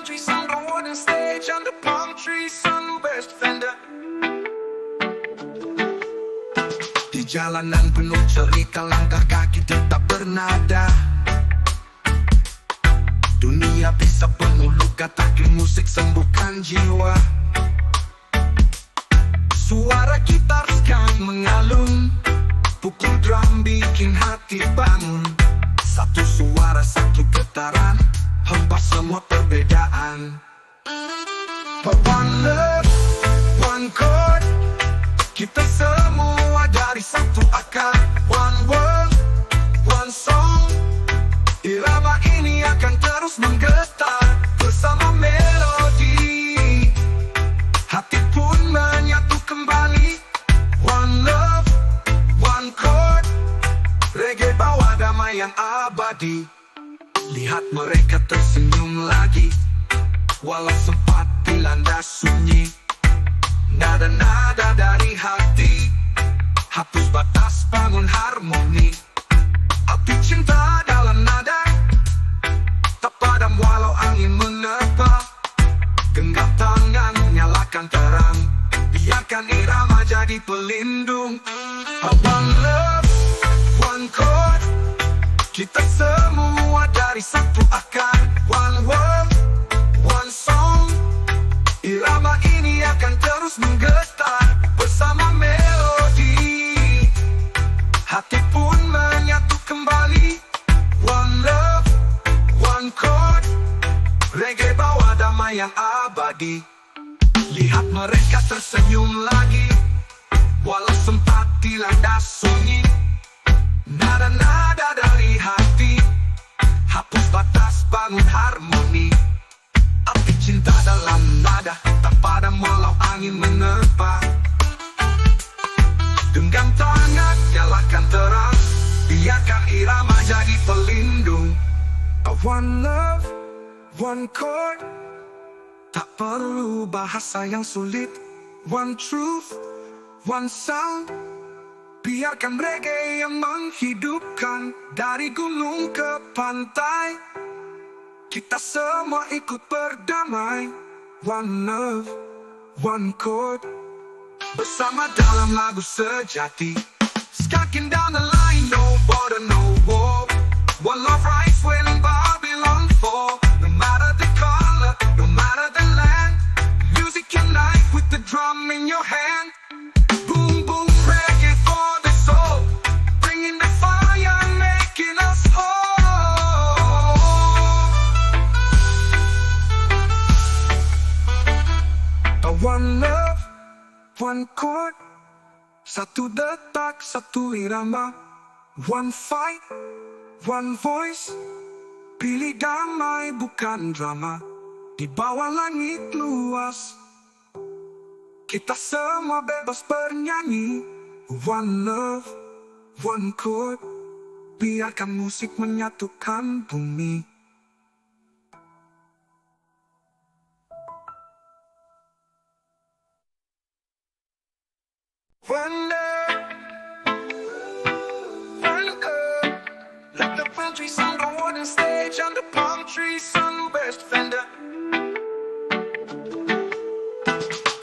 trees on the wooden stage under palm trees, sun best fender. Di jalanan penuh cerita, langkah kaki tetap bernada. Dunia bisa penuh luka, tapi musik sembuhkan jiwa. Suara gitar sekarang mengalun, pukul drum bikin hati bangun. Satu suara, satu getaran, hempas semua perbedaan. One love, one chord, kita semua dari satu akar. One world, one song, irama ini akan terus menggetar bersama melodi. Hati pun menyatu kembali. One love, one chord, reggae bawa damai yang abadi. Lihat mereka tersenyum lagi, walau sempat dilanda sunyi. Nada-nada dari hati, hapus batas, bangun harmoni. Api cinta dalam nada, tak padam walau angin menerpa. Genggam tangan, nyalakan terang, biarkan irama jadi pelindung. One love, one chord, kita semua dari satu akar. One world, one song, irama ini akan terus menggetar bersama melodi. Hati pun menyatu kembali. One love, one chord, reggae bawa damai yang abadi. Lihat mereka tersenyum lagi, walau sempat dilanda sunyi. Nada-nada dari hati, hapus batas, bangun harmoni. Api cinta dalam nada, tak padam walau angin menerpa. Genggam tangan, nyalakan terang, biarkan irama jadi pelindung. One love, one chord, tak perlu bahasa yang sulit. One truth, one sound, biarkan reggae yang menghidupkan. Dari gunung ke pantai, kita semua ikut berdamai. One love, one chord, bersama dalam lagu sejati. Skiing down the line, no border, no war. One love rise when Babylon fall. No matter the color, no matter the land, music unite with the drum in your hand. Boom, boom, reggae for the soul, bringing the fire, making us whole. One love, one chord, satu detak, satu irama. One fight, one voice, pilih damai bukan drama. Di bawah langit luas, kita semua bebas bernyanyi. One love, one chord, biarkan musik menyatukan bumi. One love, one chord, like the palm trees on the wooden stage under palm trees, sun best fender.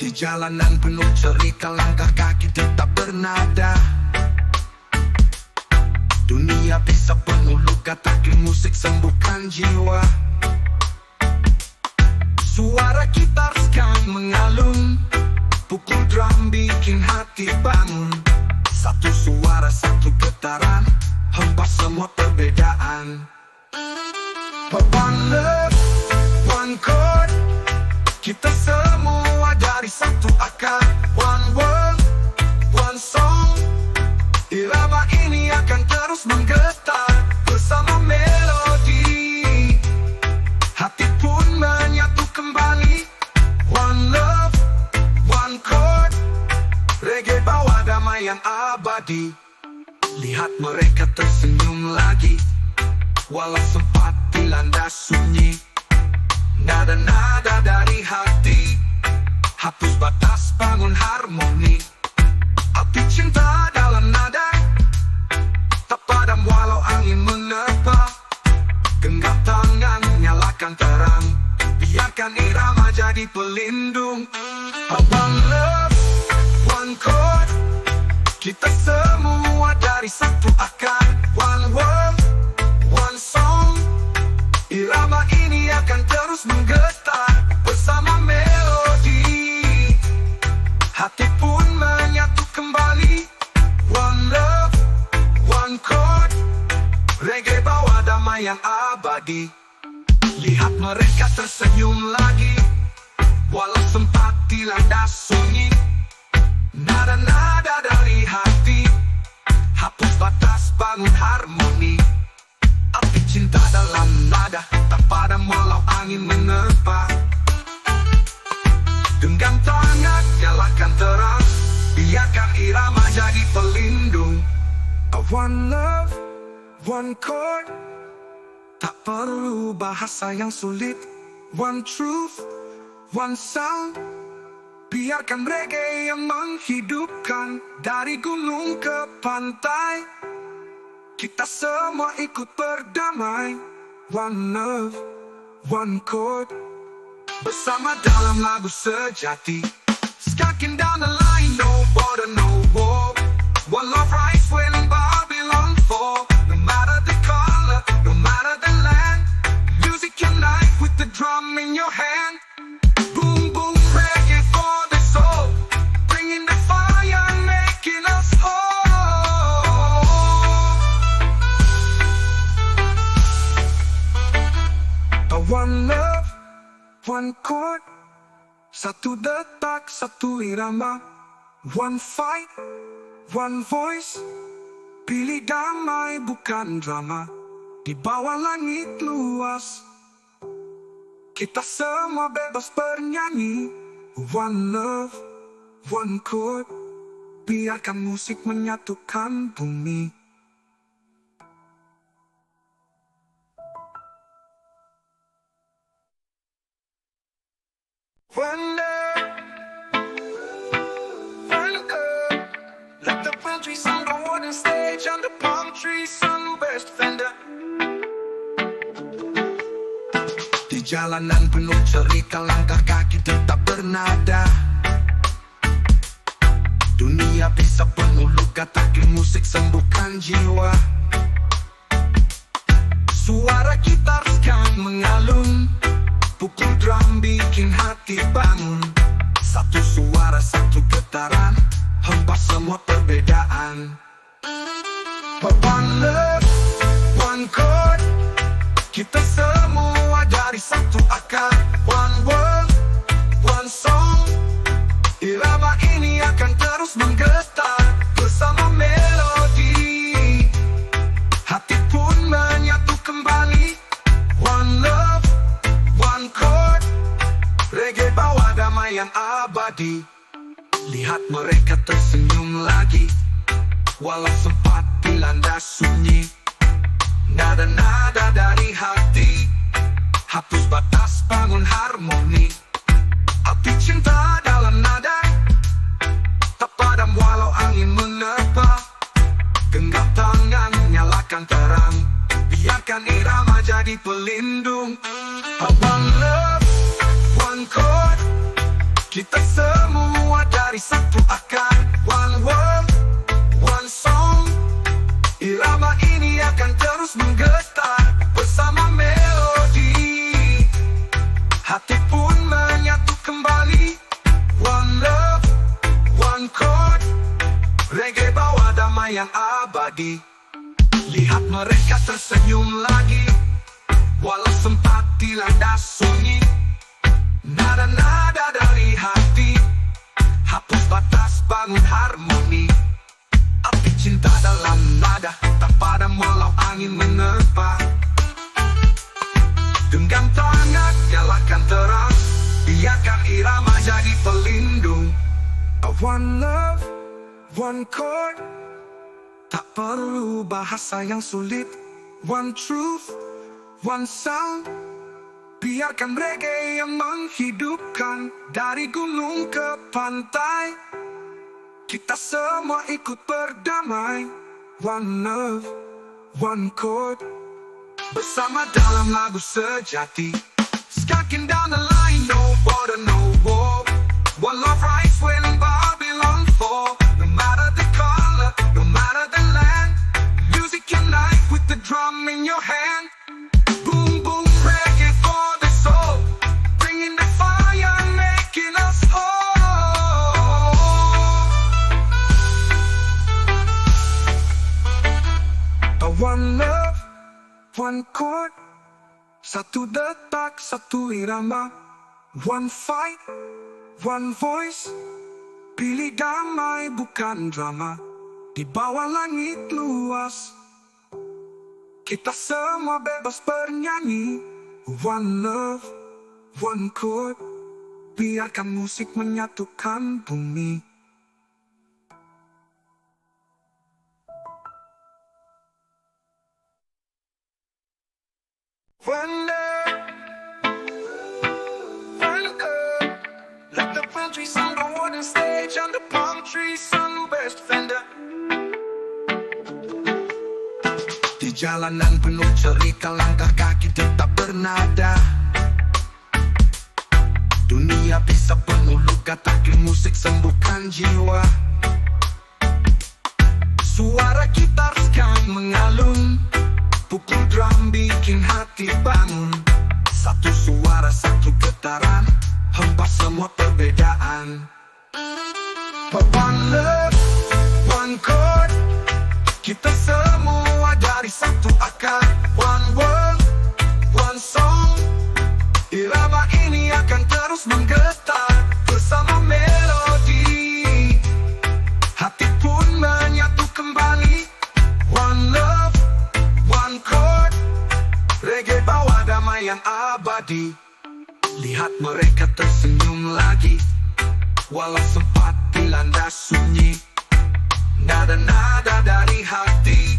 Di jalanan penuh cerita, langkah kaki tetap bernada. Dunia bisa penuh luka, tapi musik sembuhkan jiwa. Suara gitar sekarang mengalun, pukul drum bikin hati bangun. Satu suara, satu getaran, hempas semua perbedaan. One love, one chord, kita semua dari satu akar. One world, one song, irama ini akan terus menggetar bersama melodi. Hati pun menyatu kembali. One love, one chord, reggae bawa damai yang abadi. Lihat mereka tersenyum lagi, walau sempat dilanda sunyi. Nada-nada dari hati, hapus batas, bangun harmoni. Api cinta dalam nada, tak padam walau angin menerpa. Genggam tangan, nyalakan terang, biarkan jadi pelindung. One love, one chord, kita semua dari satu akar. One world, one song, irama ini akan terus menggetar bersama melodi. Hati pun menyatu kembali. One love, one chord, reggae bawa damai yang abadi. Lihat mereka tersenyum lagi, walau sempat dilanda sunyi. Nada-nada dari hati, hapus batas, bangun harmoni. Api cinta dalam nada, tak padam walau angin menerpa. Genggam tangan, nyalakan terang, biarkan irama jadi pelindung. One love, one chord, tak perlu bahasa yang sulit. One truth, one sound, biarkan reggae yang menghidupkan. Dari gunung ke pantai, kita semua ikut berdamai. One love, one chord, bersama dalam lagu sejati. Skiing down the line, no border, no war. One love, rise when Babylon fall. No matter the color, no matter the land, music unite with the drum in your hand. Boom, boom, reggae for the soul, bringing the fire, making us whole. One love, one chord, satu detak, satu irama. One fight, one voice, pilih damai bukan drama. Di bawah langit luas, kita semua bebas bernyanyi. One love, one chord, biarkan musik menyatukan bumi. One love, one chord, let the palm trees on the wooden stage, on the palm trees on best fender. Di jalanan penuh cerita, langkah kaki tetap bernada. Dunia bisa penuh luka, tapi musik sembuhkan jiwa. Suara gitar sekarang mengalun, pukul drum bikin hati bangun. Satu suara, satu getaran, hempas semua perbedaan. One love, one chord, kita semua dari satu akar. One world, one song, irama ini akan terus menggetar bersama melodi. Hati pun menyatu kembali. One love, one chord, reggae bawa damai yang abadi. Lihat mereka tersenyum lagi, walau sempat dilanda sunyi. Nada-nada dari hati, hapus batas, bangun harmoni. Api cinta dalam nada, tak padam walau angin menerpa. Genggam tangan, nyalakan terang, biarkan irama jadi pelindung. One love, one chord, kita semua dari satu akar. One world, one song, irama ini akan terus menggetar bersama melodi. Hati pun menyatu kembali. One love, one chord, reggae bawa damai yang abadi. Lihat mereka tersenyum lagi, walau sempat dilanda sunyi. Nada-nada dari hati, hapus batas, bangun harmoni. Api cinta dalam nada, tak padam walau angin menerpa. Genggam tangan, nyalakan terang, biarkan irama jadi pelindung. One love, one chord, tak perlu bahasa yang sulit. One truth, one sound, biarkan reggae yang menghidupkan. Dari gunung ke pantai, kita semua ikut berdamai. One love, one chord, bersama dalam lagu sejati. Skiing down the line, no border, no One love rise when Babylon fall. No matter the color, no matter the land, music unite with the drum in your hand. Boom boom reggae for the soul, bringing the fire, making us whole. One love, one chord, satu detak, satu irama. One fight, one voice, pilih damai bukan drama. Di bawah langit luas, kita semua bebas bernyanyi. One love, one chord, biarkan musik menyatukan bumi. One love, one chord, let the palm trees on the wooden stage, on the palm trees on the best fender. Di jalanan penuh cerita, langkah kaki tetap bernada. Dunia bisa penuh luka, tapi musik sembuhkan jiwa. Suara gitar sekarang mengalun, pukul drum bikin hati bangun. Satu suara, satu getaran, hempas semua perbedaan. One love, one chord, kita semua dari satu akar. One world, one song, irama ini akan terus menggetar. Bersama melodi, hati pun menyatu kembali. One love, one chord, reggae bawa damai yang abadi. Lihat mereka tersenyum lagi, walau sempat dilanda sunyi. Nada-nada dari hati,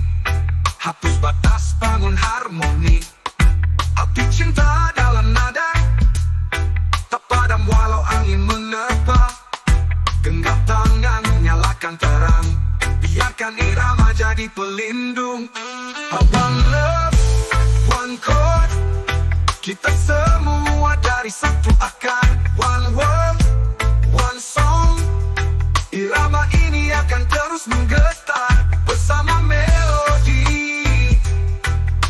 hapus batas, bangun harmoni. Api cinta dalam nada, tak padam walau angin menerpa. Genggam tangan, nyalakan terang, biarkan irama jadi pelindung. One love, one chord, kita semua dari satu akar. One world, one song, irama ini akan terus menggetar. Bersama melodi,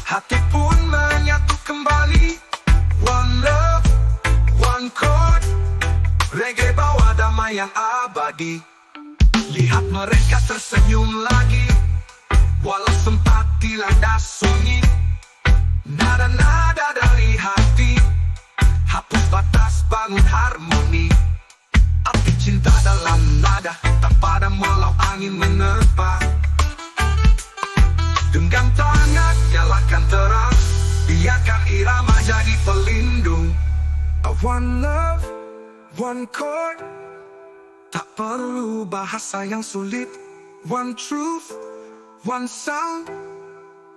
hati pun menyatu kembali. One love, one chord, reggae bawa damai yang abadi. Lihat mereka tersenyum lagi, walau sempat dilanda sunyi. Nada-nada dari hati, hapus batas, bangun harmoni. Api cinta dalam nada, tak padam walau angin menerpa. Genggam tangan, nyalakan terang, biarkan irama jadi pelindung. One love, one chord, tak perlu bahasa yang sulit. One truth, one sound,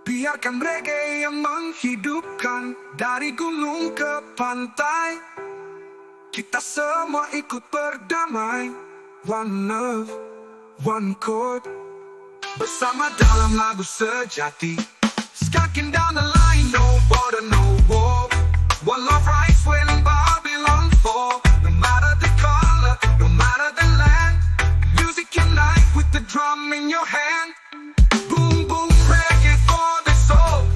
biarkan reggae yang menghidupkan. Dari gunung ke pantai, kita semua ikut berdamai. One love, one chord, bersama dalam lagu sejati. Skiing down the line, no border, no war. One love rise when Babylon fall. No matter the color, no matter the land, music unite with the drum in your hand. Boom boom reggae for the soul,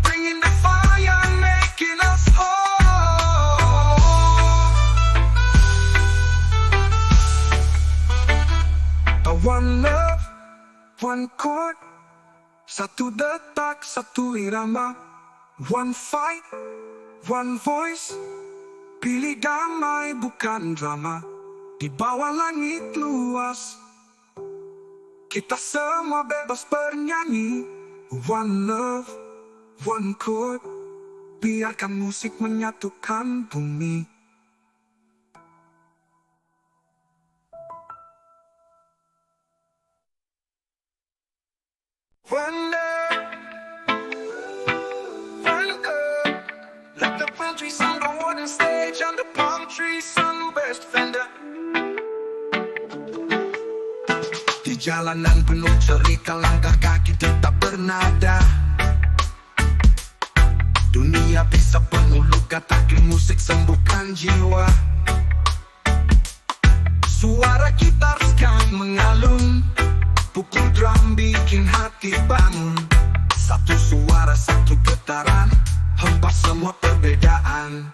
bringing the fire, making us whole. One love, one chord, satu detak, satu irama. One fight, one voice, pilih damai bukan drama. Di bawah langit luas, kita semua bebas bernyanyi. One love, one chord, biarkan musik menyatukan bumi. One love, one chord, let the palm trees on the wooden stage, on the palm trees on the best fender. Di jalanan penuh cerita, langkah kaki tetap bernada. Dunia bisa penuh luka, tapi musik sembuhkan jiwa. gitar sekarang mengalun, pukul drum bikin hati bangun. Satu suara, satu getaran, hempas semua perbedaan.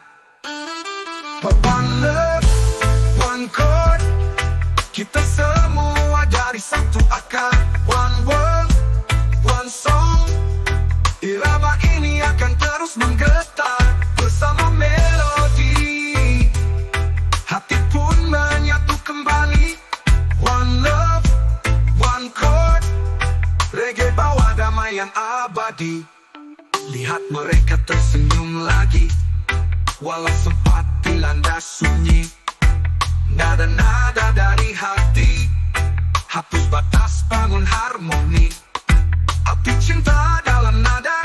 One love, one chord, kita semua dari satu akar. One world, one song, irama ini akan terus menggetar bersama melodi. Hati pun menyatu kembali. One love, one chord, reggae bawa damai yang abadi. Lihat mereka tersenyum lagi, walau sempat dilanda sunyi. Nada-nada dari hati, hapus batas, bangun harmoni. Api cinta dalam nada,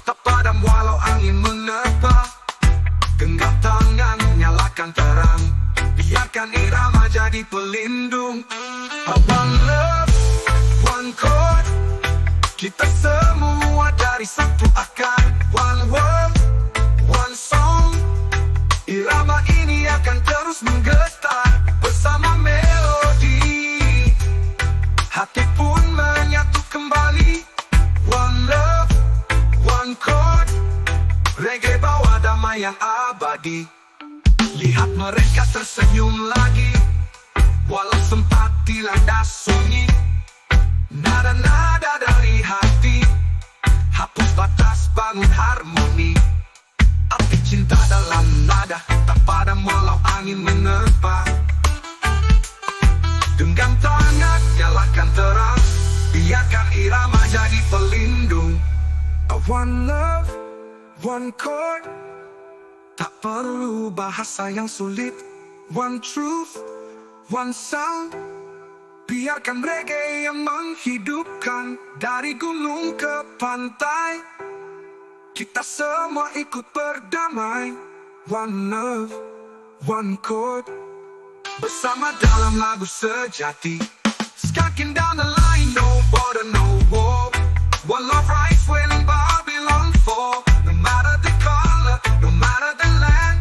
tak padam walau angin menerpa. Genggam tangan, nyalakan terang, biarkan irama jadi pelindung. One love, one chord, kita semua dari satu akar. One world, one song, irama ini akan terus menggetar bersama melodi. Hati pun menyatu kembali. One love, one chord, reggae bawa damai yang abadi. Lihat mereka tersenyum lagi, walau sempat dilanda sunyi. Nada-nada dari hati, hapus batas, bangun harmoni. Api cinta dalam nada, tak padam walau angin menerpa. Genggam tangan, nyalakan terang, biarkan irama jadi pelindung. One love, one chord, tak perlu bahasa yang sulit. One truth, one sound, biarkan reggae yang menghidupkan. Dari gunung ke pantai, kita semua ikut berdamai. One love, one chord, bersama dalam lagu sejati. Skanking down the line, no border, no war. One love, rise when Babylon fall. No matter the color, no matter the land,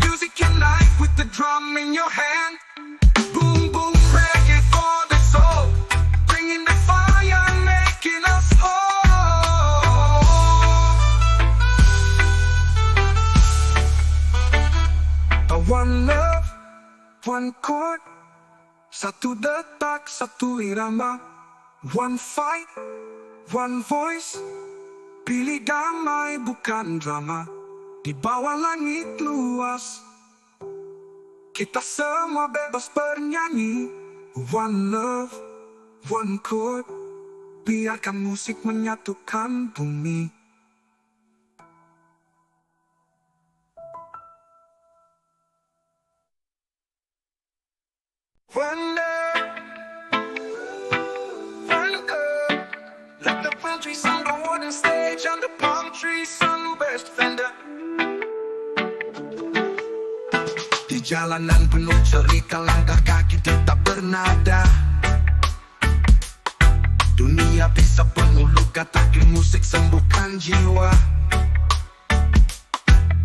music unite with the drum in your hand. Boom, boom, reggae for the soul, bringing the fire, making us whole. One love, one chord, satu detak, satu irama. One fight, one voice, pilih damai bukan drama. Di bawah langit luas, kita semua bebas bernyanyi. One love, one chord, biarkan musik menyatukan bumi. One love, one chord, like the palm trees on the wooden stage, on the palm trees on West Fender. Di jalanan penuh cerita, langkah kaki tetap bernada. Dunia bisa penuh luka, tapi musik sembuhkan jiwa.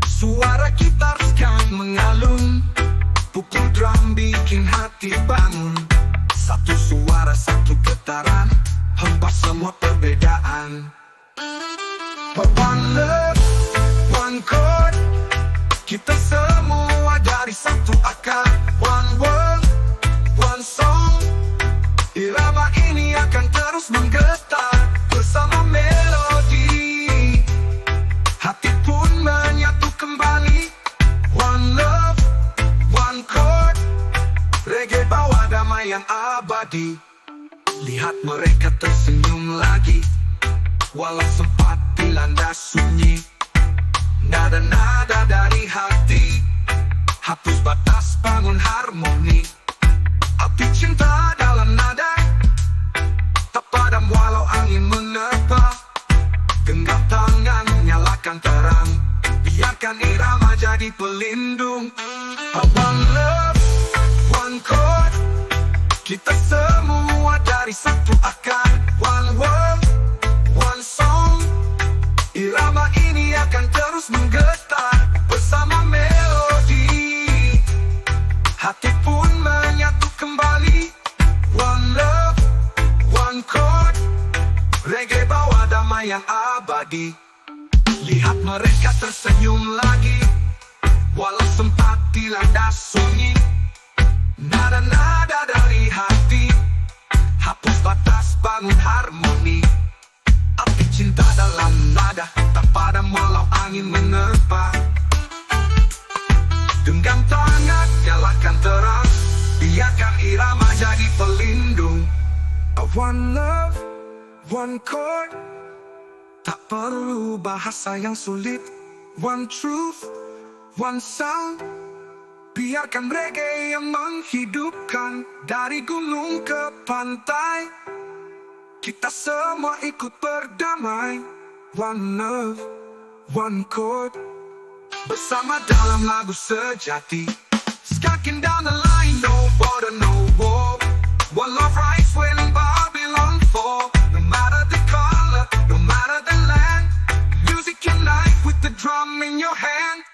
Suara gitar sekarang mengalun, pukul drum bikin hati bangun. Satu suara, satu getaran, hempas semua perbedaan. One love, one chord, kita semua dari satu akar. One world, one song, irama ini akan terus menggetar bersama melodi. Hati pun menyatu kembali. One love, one chord, reggae bawa damai yang abadi. Lihat mereka tersenyum lagi, walau sempat dilanda sunyi. Nada-nada dari hati, hapus batas, bangun harmoni. Api cinta dalam nada, tak padam walau angin menerpa. Genggam tangan, nyalakan terang, biarkan irama jadi pelindung. One love, one chord, kita semua dari satu akar. One world, one song, irama ini akan terus menggetar bersama melodi. Hati pun menyatu damai yang abadi. Lihat mereka tersenyum lagi, walau sempat dilanda sunyi. Nada-nada dari hati, hapus batas, bangun harmoni. Api cinta dalam nada, tak padam walau angin menerpa. Genggam tangan, nyalakan terang, biarkan irama jadi pelindung. One love, one chord, tak perlu bahasa yang sulit. One truth, one sound, biarkan reggae yang menghidupkan. Dari gunung ke pantai, kita semua ikut berdamai. One love, one chord, bersama dalam lagu sejati. Skiing down the line, no border, no war. One love rise when Babylon fall. No matter the color, no matter the land, music unite with the drum in your hand.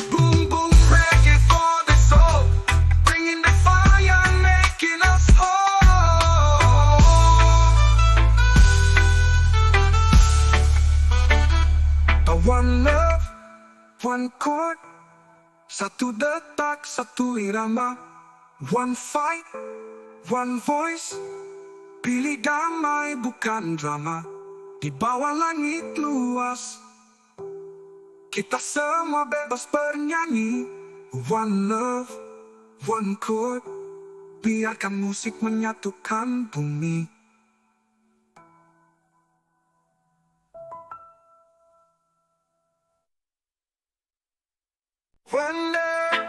Boom boom reggae for the soul, bringing the fire, making us whole. One love, one chord, satu detak, satu irama. One fight, one voice, pilih damai bukan drama. Di bawah langit luas, kita semua bebas bernyanyi. One love, one chord, biarkan musik menyatukan bumi. One love,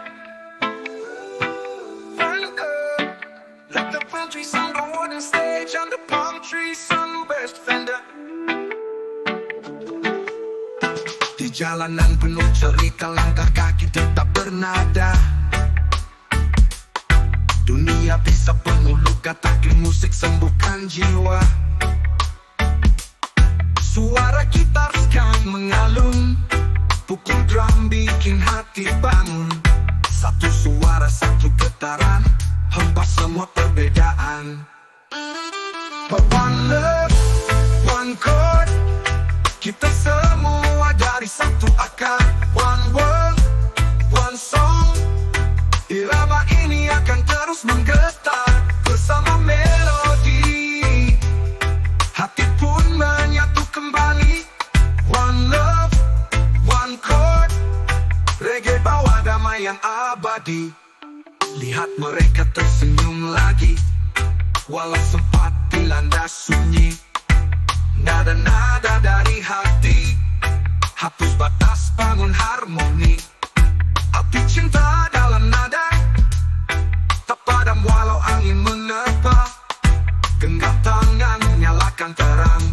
one love, like the palm trees on the wooden stage, on the palm trees on West Fender. Di jalanan penuh cerita, langkah kaki tetap bernada. Dunia bisa penuh luka, tapi musik sembuhkan jiwa. Suara gitar sekarang mengalun, pukul drum bikin hati bangun. Satu suara, satu getaran, hempas semua perbedaan. One love, one chord, kita semua dari satu akar. One world, one song, irama ini akan terus menggetar. Bersama melodi, hati pun menyatu kembali. One love, one chord, reggae bawa damai yang abadi. Lihat mereka tersenyum lagi, walau sempat dilanda sunyi. Nada-nada dari hati, hapus batas, bangun harmoni. Api cinta dalam nada, tak padam walau angin menerpa. Genggam tangan, nyalakan terang,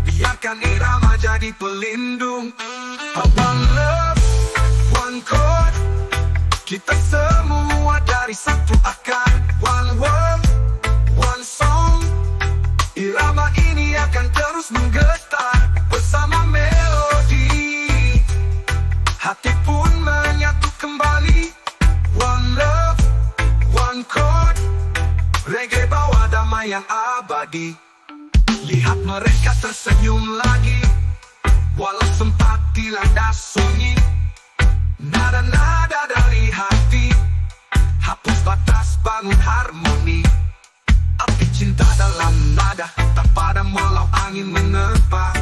biarkan irama jadi pelindung. One love, one chord, kita semua dari satu akar. One world, one song, irama ini akan terus menggetar. Bersama melodi, hati pun menyatu kembali. One love, one chord, reggae bawa damai yang abadi. Lihat mereka tersenyum lagi, walau sempat dilanda sunyi. Nada-nada dari hati, hapus batas, bangun harmoni. Api cinta dalam nada, tak padam walau angin menerpa.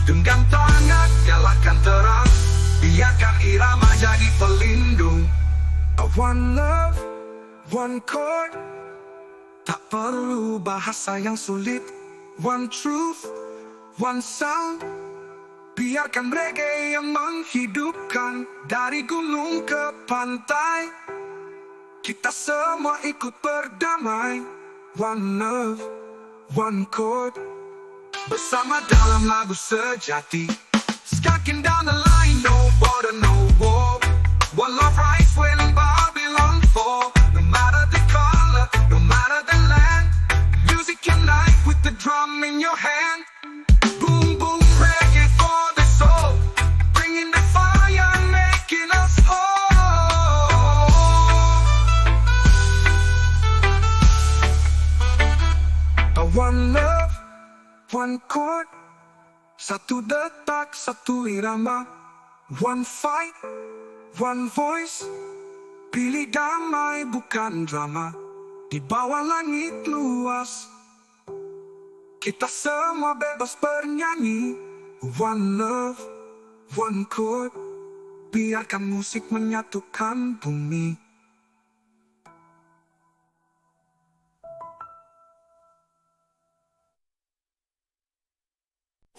Genggam tangan, nyalakan terang, biarkan irama jadi pelindung. One love, one chord, tak perlu bahasa yang sulit. One truth, one sound, biarkan reggae yang menghidupkan. Dari gunung ke pantai, kita semua ikut berdamai. One love, one chord, bersama dalam lagu sejati. Skiing down the line, no border, no war. One love rise when Babylon fall. No matter the color, no matter the land, music unite with the drum in your hand. Boom boom reggae for the soul, bringing the fire, making us whole. One love, one chord, satu detak, satu irama. One fight, one voice, pilih damai bukan drama. Di bawah langit luas, kita semua bebas bernyanyi. One love, one chord, biarkan musik menyatukan bumi.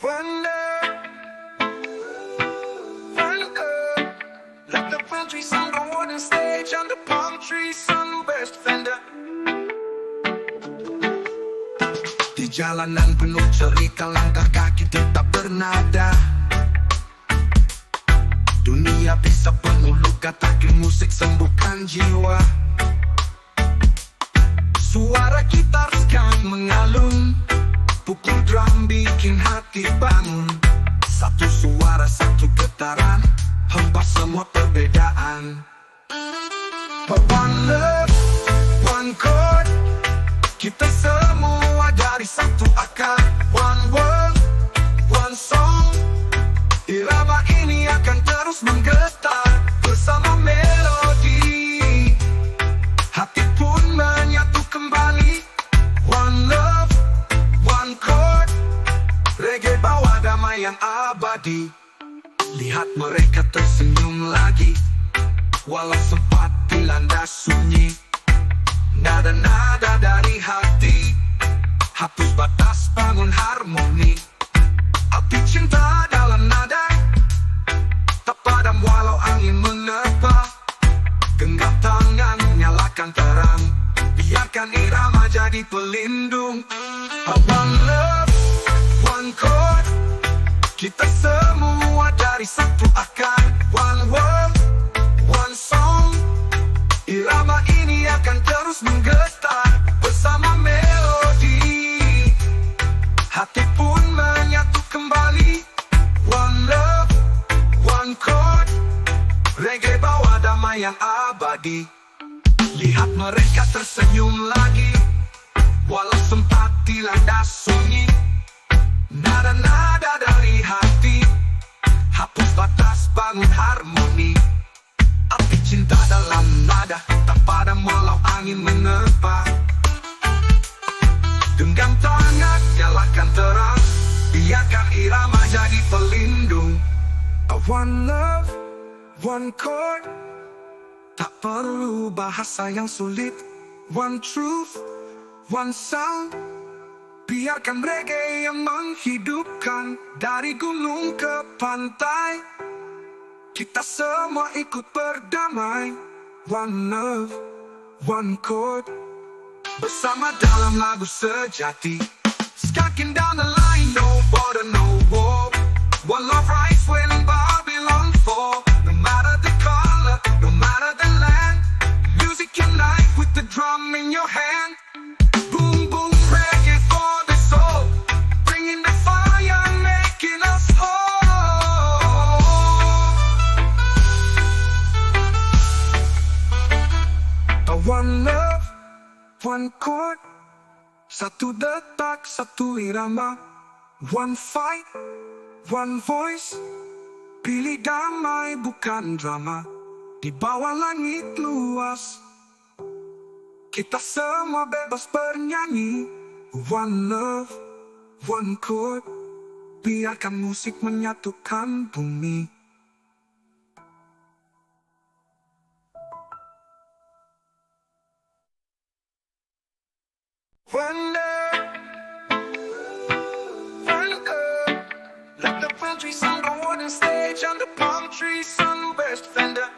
One love, one love, like the palm trees on the wooden stage, on the palm trees on the best fender. Di jalanan penuh cerita, langkah kaki tetap bernada. Dunia bisa penuh luka, tapi musik sembuhkan jiwa. Suara gitar sekarang mengalun, pukul drum bikin hati bangun. Satu suara, satu getaran, hempas semua perbedaan. One love, one chord, kita semua dari satu akar. One world, one song, irama ini akan terus menggetar bersama melodi. Hati pun menyatu kembali. One love, one chord, reggae bawa damai yang abadi. Lihat mereka tersenyum lagi, walau sempat dilanda sunyi. Nada-nada dari hati, hapus batas, bangun harmoni. Api cinta dalam nada, tak padam walau angin menerpa. Genggam tangan, nyalakan terang, biarkan irama jadi pelindung. One love, one chord, kita semua dari satu akar. One world, one song, irama ini akan terus menggetar bersama melodi. Hati pun menyatu kembali. One love, one chord, reggae bawa damai yang abadi. Lihat mereka tersenyum lagi, walau sempat dilanda sunyi. Nada-nada dari hati, hapus batas, bangun harmoni. Api cinta dalam nada, tak padam walau angin menerpa. Genggam tangan, nyalakan terang, biarkan irama jadi pelindung. One love, one chord, tak perlu bahasa yang sulit. One truth, one sound, biarkan reggae yang menghidupkan. Dari gunung ke pantai, kita semua ikut berdamai. One love, one chord, bersama dalam lagu sejati. Skiing down the line, no border, no war. One love rise when Babylon fall. No matter the color, no matter the land, music unite with the drum in your hand. Boom, boom, reggae for the soul, bringing the fire, making us whole. One love, one chord, satu detak, satu irama. One fight, one voice, pilih damai bukan drama. Di bawah langit luas, kita semua bebas bernyanyi. One love, one chord, biarkan musik menyatukan bumi. One love, one love, like the palm trees on the wooden stage, on the palm trees on the best fender.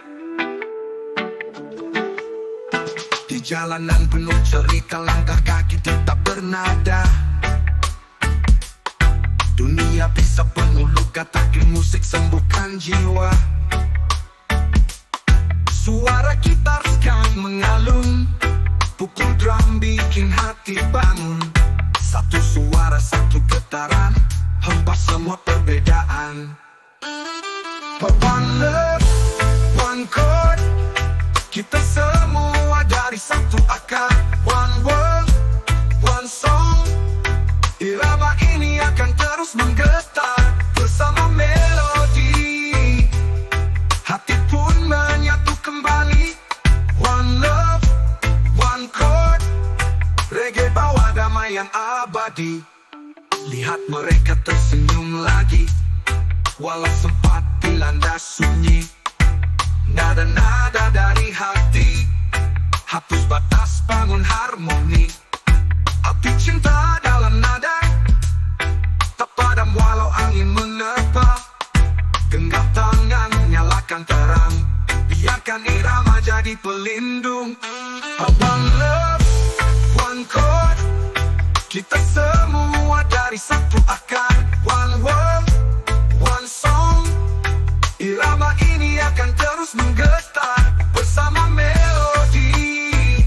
Di jalanan penuh cerita, langkah kaki tetap bernada. Dunia bisa penuh luka, tapi musik sembuhkan jiwa. Suara gitar sekarang mengalun, pukul drum bikin hati bangun. Satu suara, satu getaran, hempas semua perbedaan. One love, one chord, kita semua dari satu akar. One world, one song, irama ini akan tersenyum lagi, walau sempat dilanda sunyi. Nada-nada dari hati, hapus batas, bangun harmoni. Api cinta dalam nada, tak padam walau angin menerpa. Genggam tangan, nyalakan terang, biarkan irama jadi pelindung. One love, one chord, kita semua dari satu akar. One world, one song, irama ini akan terus menggetar bersama melodi.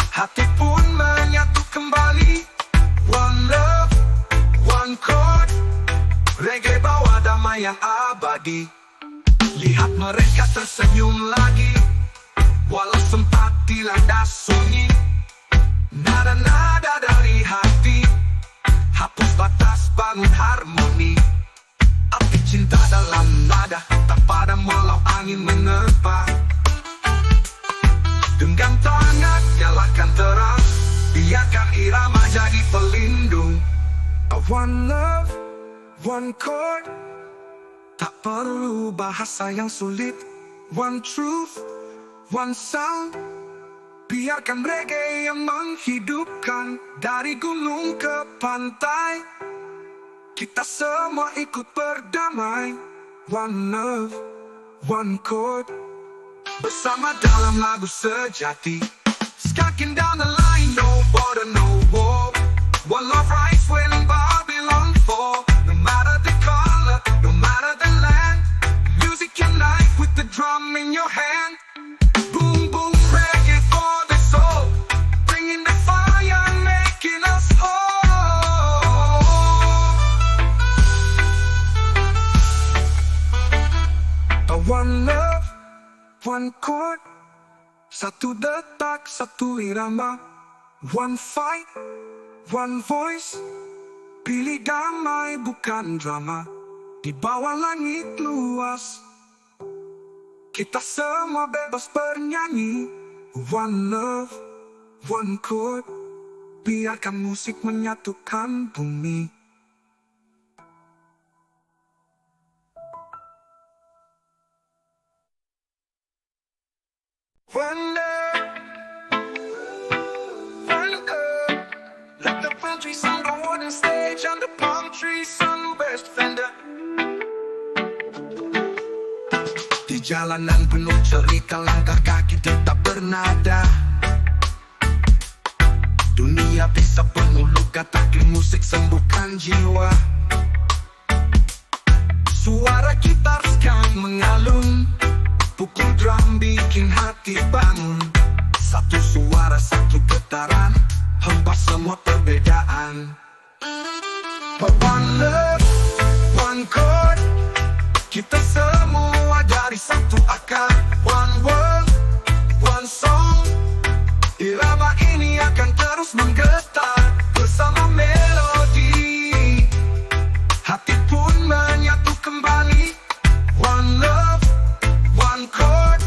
Hati pun menyatu kembali. One love, one chord, reggae bawa damai yang abadi. Lihat mereka tersenyum lagi, walau sempat dilanda sunyi. Nada-nada dari hati, hapus batas, bangun harmoni. Api cinta dalam nada, tak padam walau angin menerpa. Genggam tangan, nyalakan terang, biarkan irama jadi pelindung. One love, one chord, tak perlu bahasa yang sulit. One truth, one sound, biarkan reggae yang menghidupkan. Dari gunung ke pantai, kita semua ikut berdamai. One love, one chord, bersama dalam lagu sejati. Skiing down the line, no border, no war. One love, rise when Babylon fall. No matter the color, no matter the land, music unite with the drum in your hand. Boom, boom, reggae for the soul, bringing the fire, making us whole. One love, one chord, satu detak, satu irama. One fight, one voice, pilih damai bukan drama. Di bawah langit luas, kita semua bebas bernyanyi. One love, one chord, biarkan musik menyatukan bumi. One love, one love, let the palm trees on the wooden stage, on the palm trees on best fender. Di jalanan penuh cerita, langkah kaki tetap bernada. Dunia bisa penuh luka, tapi musik sembuhkan jiwa. Suara gitar sekarang mengalun, pukul drum bikin hati bangun. Satu suara, satu getaran, hempas semua perbedaan. One love, one chord, kita semua dari satu akar. One world, one song, irama ini akan terus menggetar bersama melodi. Hati pun menyatu kembali. One love, one chord,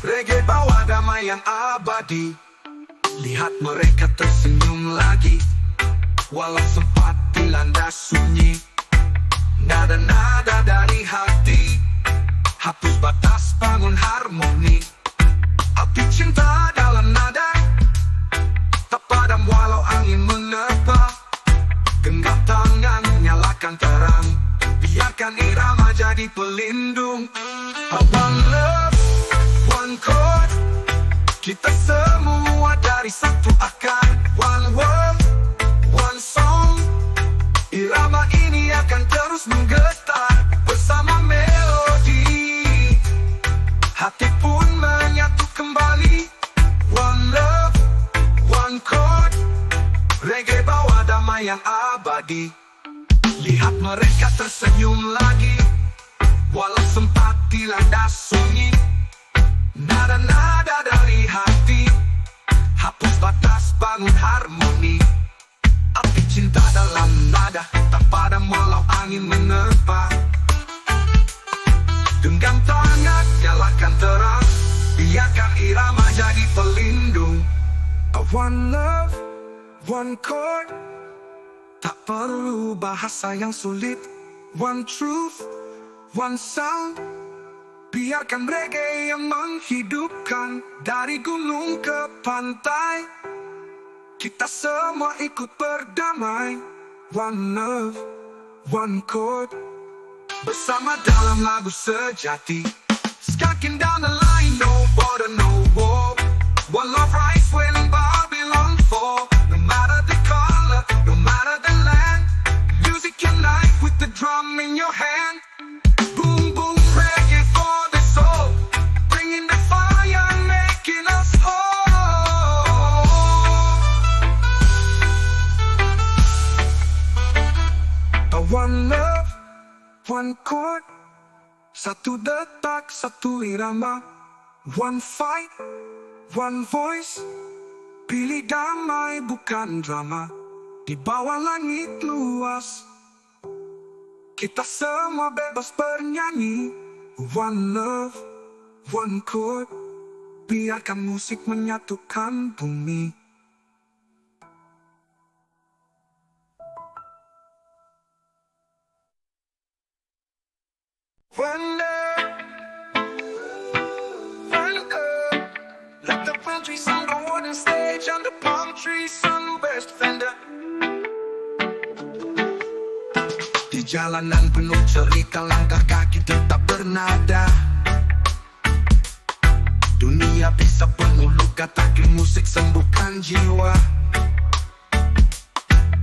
reggae bawa damai yang abadi. Lihat mereka tersenyum lagi, walau sempat dilanda sunyi. Nada-nada dari hati, hapus batas, bangun harmoni. Api cinta dalam nada, tak padam walau angin menerpa. Genggam tangan, nyalakan terang, biarkan irama jadi pelindung. One love, one chord, kita semua dari satu akar. One world, one song, irama ini akan terus menggetar bersama melodi. Hati pun menyatu kembali. One love, one chord, reggae bawa damai yang abadi. Lihat mereka tersenyum lagi, walau sempat dilanda sunyi. Nada-nada dari hati, hapus batas, bangun harmoni. Api cinta dalam nada, tak padam walau angin menerpa. Genggam tangan, nyalakan terang, biarkan irama jadi pelindung. One love, one chord, tak perlu bahasa yang sulit. One truth, one sound. Biarkan reggae yang menghidupkan. Dari gunung ke pantai, kita semua ikut berdamai. One love, one chord, bersama dalam lagu sejati. Skanking down the line, no border, no war. One love, rise when Babylon fall. No matter the color, no matter the land, music unite with the drum in your hand. Boom, boom, reggae for the soul, bringing the fire, making us whole. A one love, one chord, satu detak, satu irama. One fight, one voice, pilih damai bukan drama. Di bawah langit luas, kita semua bebas bernyanyi. One love, one chord, biarkan musik menyatukan bumi. One love, one chord, let the palm trees on the wooden stage, on the palm trees on the best fender. Di jalanan penuh cerita, langkah kaki tetap bernada. Dunia bisa penuh luka, tapi musik sembuhkan jiwa.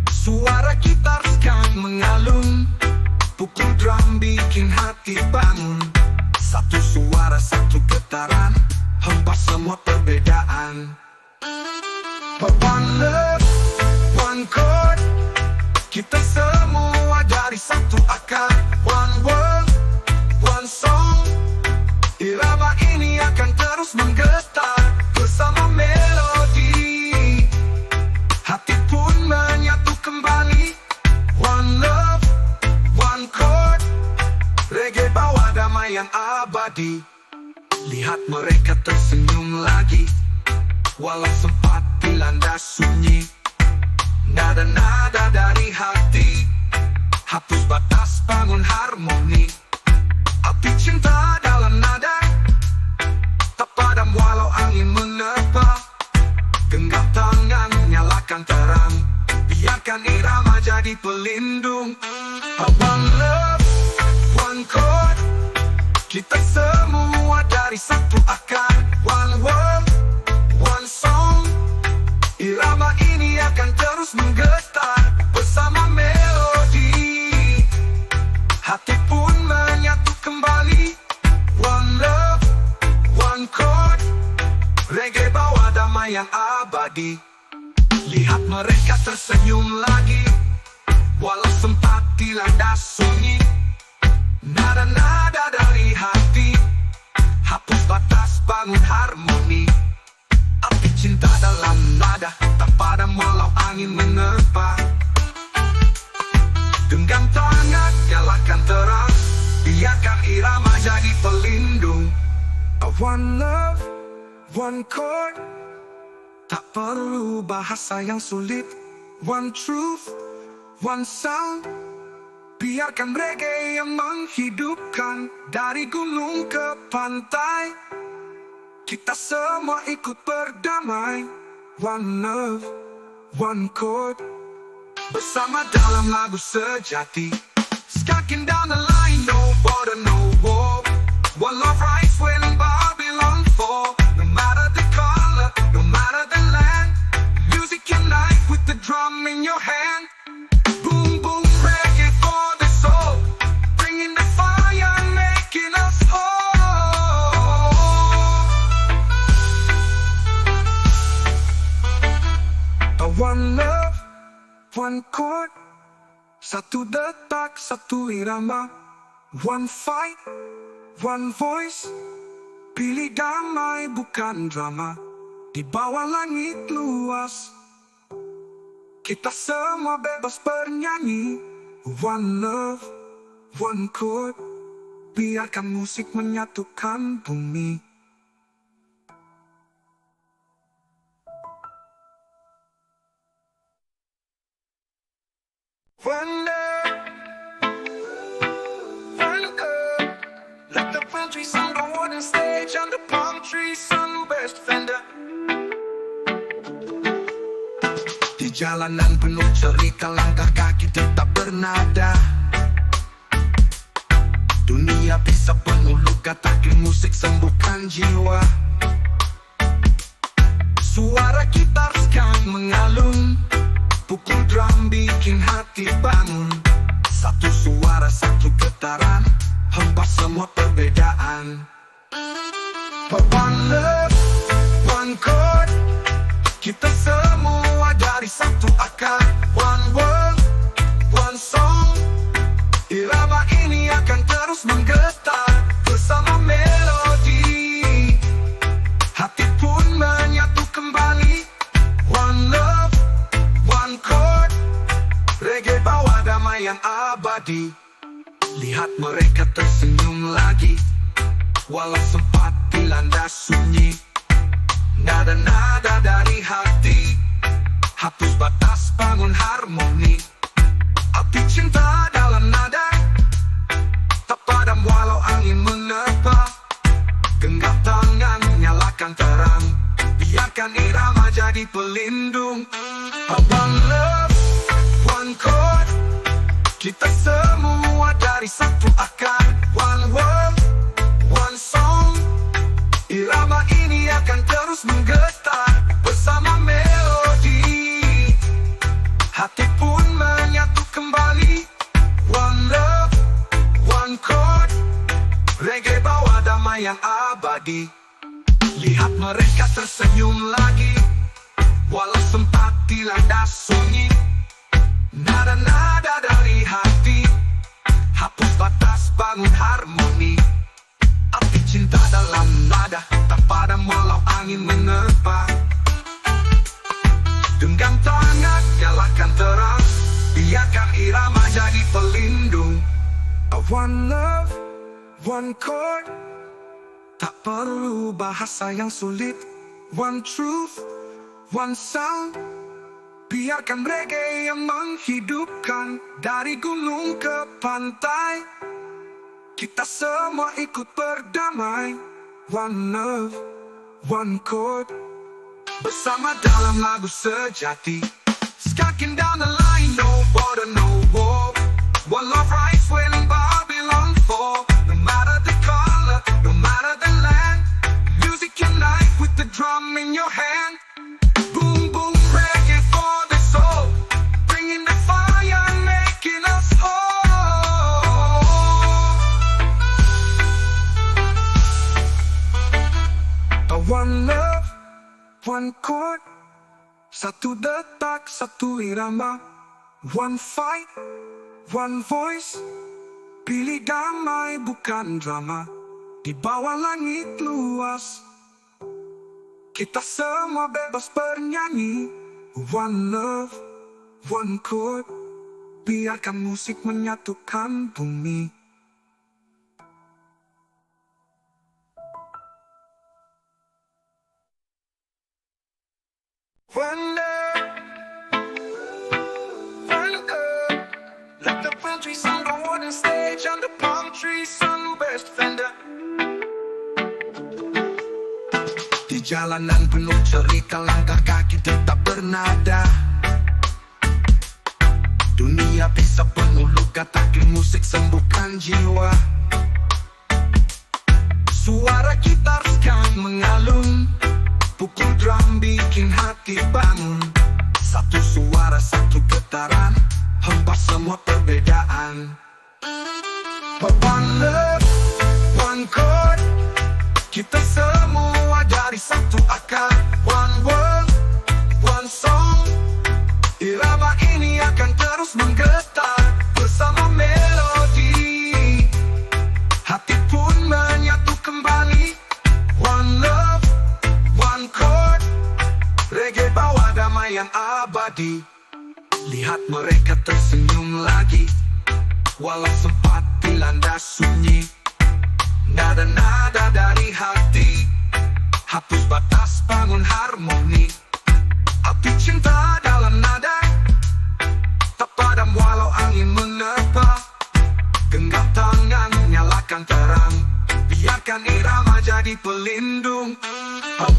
Suara gitar sekarang mengalun, pukul drum bikin hati bangun. Satu suara, satu getaran, hempas semua perbedaan. One love, one chord, kita semua dari satu akar. One world, one song, irama ini akan terus menggetar. Bersama melodi, hati pun menyatu kembali. One love, one chord, reggae bawa damai yang abadi. Lihat mereka tersenyum lagi, walau sempat dilanda sunyi. Nada-nada dari hati, hapus batas, bangun harmoni. Api cinta dalam nada, tak padam walau angin menerpa. Genggam tangan, nyalakan terang, biarkan irama jadi pelindung. One love, one chord, kita semua dari satu akar. One world, one song, irama ini akan terus menggetar. Bersama melodi, hati pun menyatu kembali. One love, one chord, reggae bawa damai yang abadi. Lihat mereka tersenyum lagi, walau sempat dilanda sunyi. Nada-nada dari hati, hapus batas, bangun harmoni. Api cinta dalam nada, tak padam walau angin menerpa. Genggam tangan, nyalakan terang, biarkan irama jadi pelindung. One love, one chord, tak perlu bahasa yang sulit. One truth, one sound, biarkan reggae yang menghidupkan. Dari gunung ke pantai, kita semua ikut berdamai. One love, one chord, bersama dalam lagu sejati. Skanking down the line, no border, no war. One love, rise when Babylon fall. No matter the color, no matter the land, music unite with the drum in your hand. Boom, boom, reggae for the soul, bringing the fire, making us whole. A one love, one chord, satu detak, satu irama. One fight, one voice, pilih damai bukan drama. Di bawah langit luas, kita semua bebas bernyanyi. One love, one chord, biarkan musik menyatukan bumi. Like the palm trees on the wooden stage, and the palm trees on the best fender. Di jalanan penuh cerita, langkah kaki tetap bernada. Dunia bisa penuh luka, tapi musik sembuhkan jiwa. Suara gitar sekarang mengalun, pukul drum bikin hati bangun. Satu suara, satu getaran, hempas semua perbedaan. One love, one chord, kita semua dari satu akar. One world, one song, irama ini akan terus menggetar bersama melodi. Hati pun menyatu kembali. One love, one chord, reggae bawa damai yang abadi. Lihat mereka tersenyum lagi, walau sempat dilanda sunyi. Nada-nada dari hati, hapus batas, bangun harmoni. Api cinta dalam nada, tak padam walau angin menerpa. Genggam tangan, nyalakan terang, biarkan irama jadi pelindung. One love, one chord, kita semua dari satu akar. One world, one song, irama ini akan terus menggetar bersama melodi. Hati pun menyatu kembali. One love, one chord, reggae bawa damai yang abadi. Lihat mereka tersenyum lagi, walau sempat dilanda sunyi. Nada-nada dari hati, hapus batas, bangun harmoni. Api cinta dalam nada, tak padam walau angin menerpa. Genggam tangan, nyalakan terang, biarkan irama jadi pelindung. One love, one chord, tak perlu bahasa yang sulit. One truth, one sound, biarkan reggae yang menghidupkan. Dari gunung ke pantai, kita semua ikut berdamai. One love, one chord, bersama dalam lagu sejati. Skanking down the line, no border, no war. One love, rise, wailing, Babylon for. No matter the color, no matter the land, music unite with the drum in your hand. Boom, boom, reggae for the soul, bringing the fire, making us whole. One love, one chord, satu detak, satu irama. One fight, one voice, pilih damai bukan drama. Di bawah langit luas, kita semua bebas bernyanyi. One love, one chord, biarkan musik menyatukan bumi. One love, one chord, like the palm trees on the wooden stage, and the palm trees on the best fender. Di jalanan penuh cerita, langkah kaki tetap bernada. Dunia bisa penuh luka, tapi musik sembuhkan jiwa. Suara gitar sekarang mengalun, pukul drum bikin hati bangun. Satu suara, satu getaran, hempas semua perbedaan. One love, one chord, kita semua dari satu akar. One world, one song, irama ini akan terus menggetar bersama melodi. Hati pun menyatu kembali. One love, one chord, reggae bawa damai yang abadi. Lihat mereka tersenyum lagi, walau sempat dilanda sunyi. Nada-nada dari hati, hapus batas, bangun harmoni. Api cinta dalam nada, tak padam walau angin menerpa. Genggam tangan, nyalakan terang, biarkan irama jadi pelindung.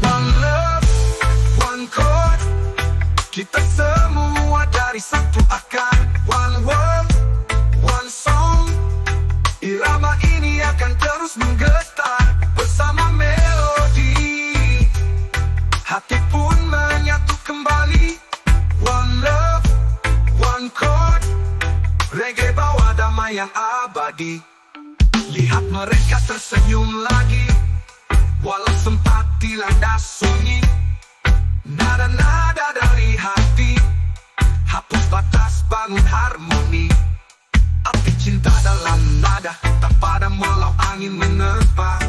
One love, one chord, kita semua dari satu akar. One world, one song, irama ini akan terus menggetar bersama melodi. Hati pun menyatu kembali. One love, one chord, reggae bawa damai yang abadi. Lihat mereka tersenyum lagi, walau sempat dilanda sunyi. Nada-nada dari hati, hapus batas, bangun harmoni. Api cinta dalam nada, tak padam walau angin menerpa.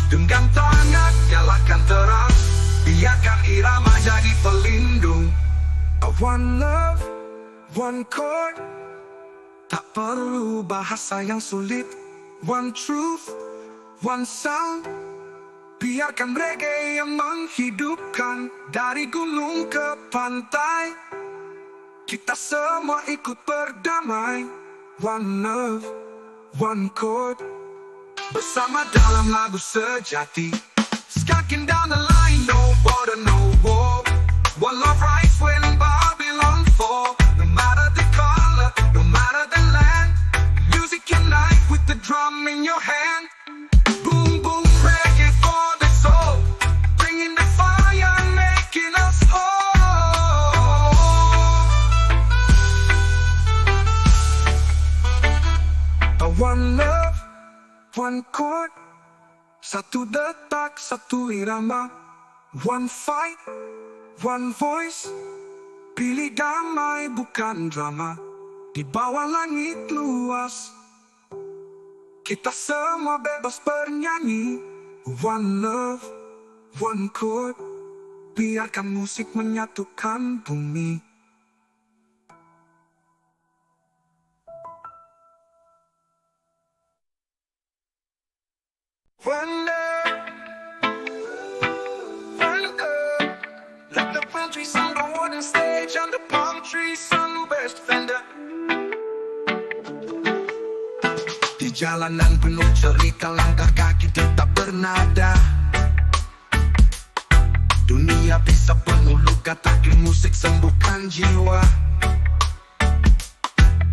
Genggam tangan, nyalakan terang, biarkan irama jadi pelindung. One love, one chord, tak perlu bahasa yang sulit. One truth, one sound, biarkan reggae yang menghidupkan. Dari gunung ke pantai, kita semua ikut berdamai. One love, one chord, bersama dalam lagu sejati. Skiing down the line, no border, no war. One love rise when Babylon fall. No matter the color, no matter the land, music unite with the drum in your hand. Boom, boom, reggae for the soul, bringing the fire, making us whole. A one love, one chord, satu detak, satu irama. One fight, one voice, pilih damai bukan drama. Di bawah langit luas, kita semua bebas bernyanyi. One love, one chord, biarkan musik menyatukan bumi. One love, one chord, let the countries on the wooden stage, on the palm trees, on the best fender. Di jalanan penuh cerita, langkah kaki tetap bernada. Dunia bisa penuh luka, tapi musik sembuhkan jiwa.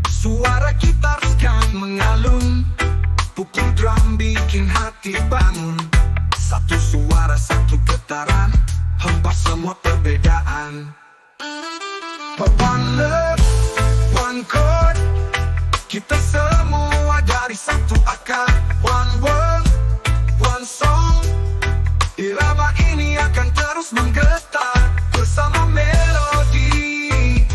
Suara gitar sekarang mengalun, pukul drum bikin hati bangun. Satu suara, satu getaran, hempas semua perbedaan. One love, one chord, kita semua dari satu akar. One world, one song, irama ini akan terus menggetar bersama melodi.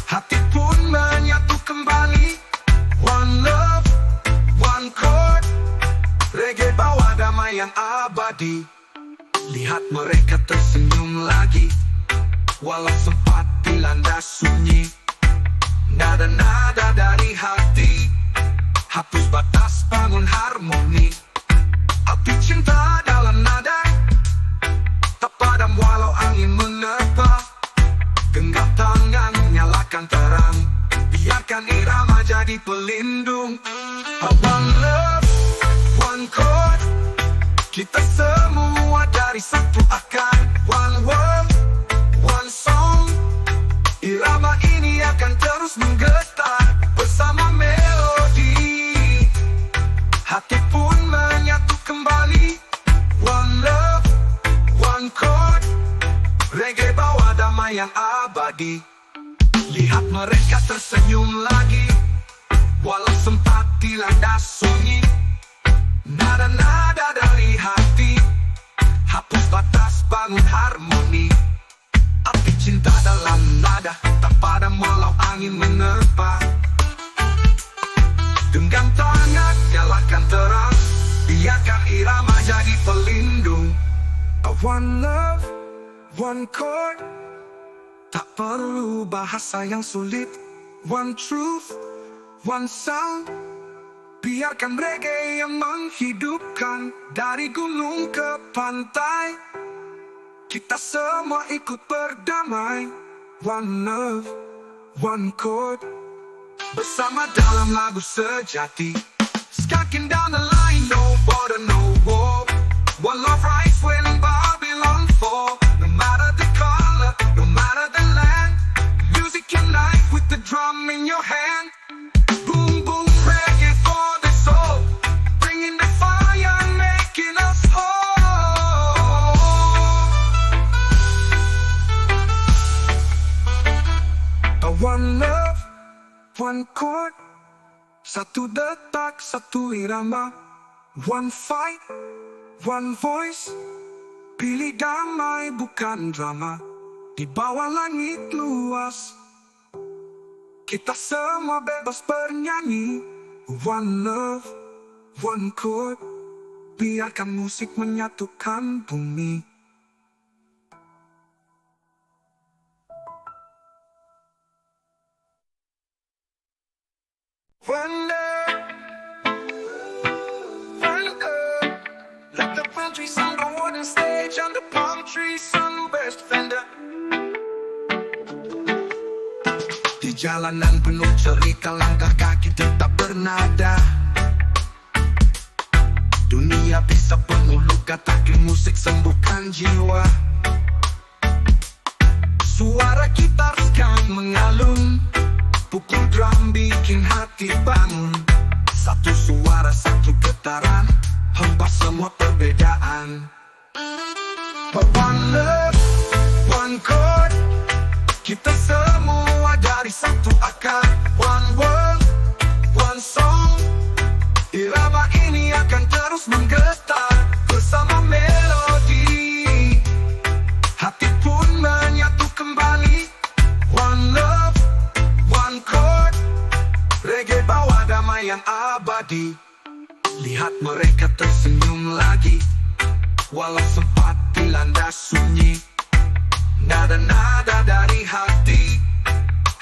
Hati pun menyatu kembali. One love, one chord, reggae bawa damai yang abadi. Lihat mereka tersenyum lagi, walau sempat dilanda sunyi. Nada-nada dari hati, hapus batas, bangun harmoni. Api cinta dalam nada, tak padam walau angin menerpa. Genggam tangan, nyalakan terang, biarkan irama jadi pelindung. One love, one chord, kita semua dari satu akar. One world, one song, irama ini akan terus menggetar bersama melodi. Hati pun menyatu kembali. One love, one chord, reggae bawa damai yang abadi. Lihat mereka tersenyum lagi, walau sempat dilanda sunyi. Nada-nada dari hati, hapus batas, bangun harmoni. Api cinta dalam nada, tak padam walau angin menerpa. Genggam tangan, nyalakan terang, biarkan irama jadi pelindung. One love, one chord, tak perlu bahasa yang sulit. One truth, one sound, biarkan reggae yang menghidupkan. Dari gunung ke pantai, kita semua ikut berdamai. One love, one chord, bersama dalam lagu sejati. Skiing down the line, no border, no war. One love rice when Babylon fall. No matter the color, no matter the land, music unite with the drum in your hand. Boom, boom, reggae for the soul, bringing the fire and making us whole. One love, one chord, satu detak, satu irama. One fight, one voice, pilih damai bukan drama. Di bawah langit luas, kita semua bebas bernyanyi. One love, one chord, biarkan musik menyatukan bumi. One love, one chord, let the country on the wooden stage and the palm trees on best fender. Di jalanan penuh cerita, langkah kaki tetap bernada. Dunia bisa penuh luka, tapi musik sembuhkan jiwa. Suara gitar sekarang mengalun, pukul drum bikin hati bangun. Satu suara, satu getaran, hempas semua perbedaan. One love, one chord, kita semua dari satu akar. One world, one song, irama ini akan terus menggetar. Bersama melodi, hati pun menyatu kembali. One love, one chord, reggae bawa damai yang abadi. Lihat mereka tersenyum lagi, walau sempat dilanda sunyi. Nada-nada dari hati,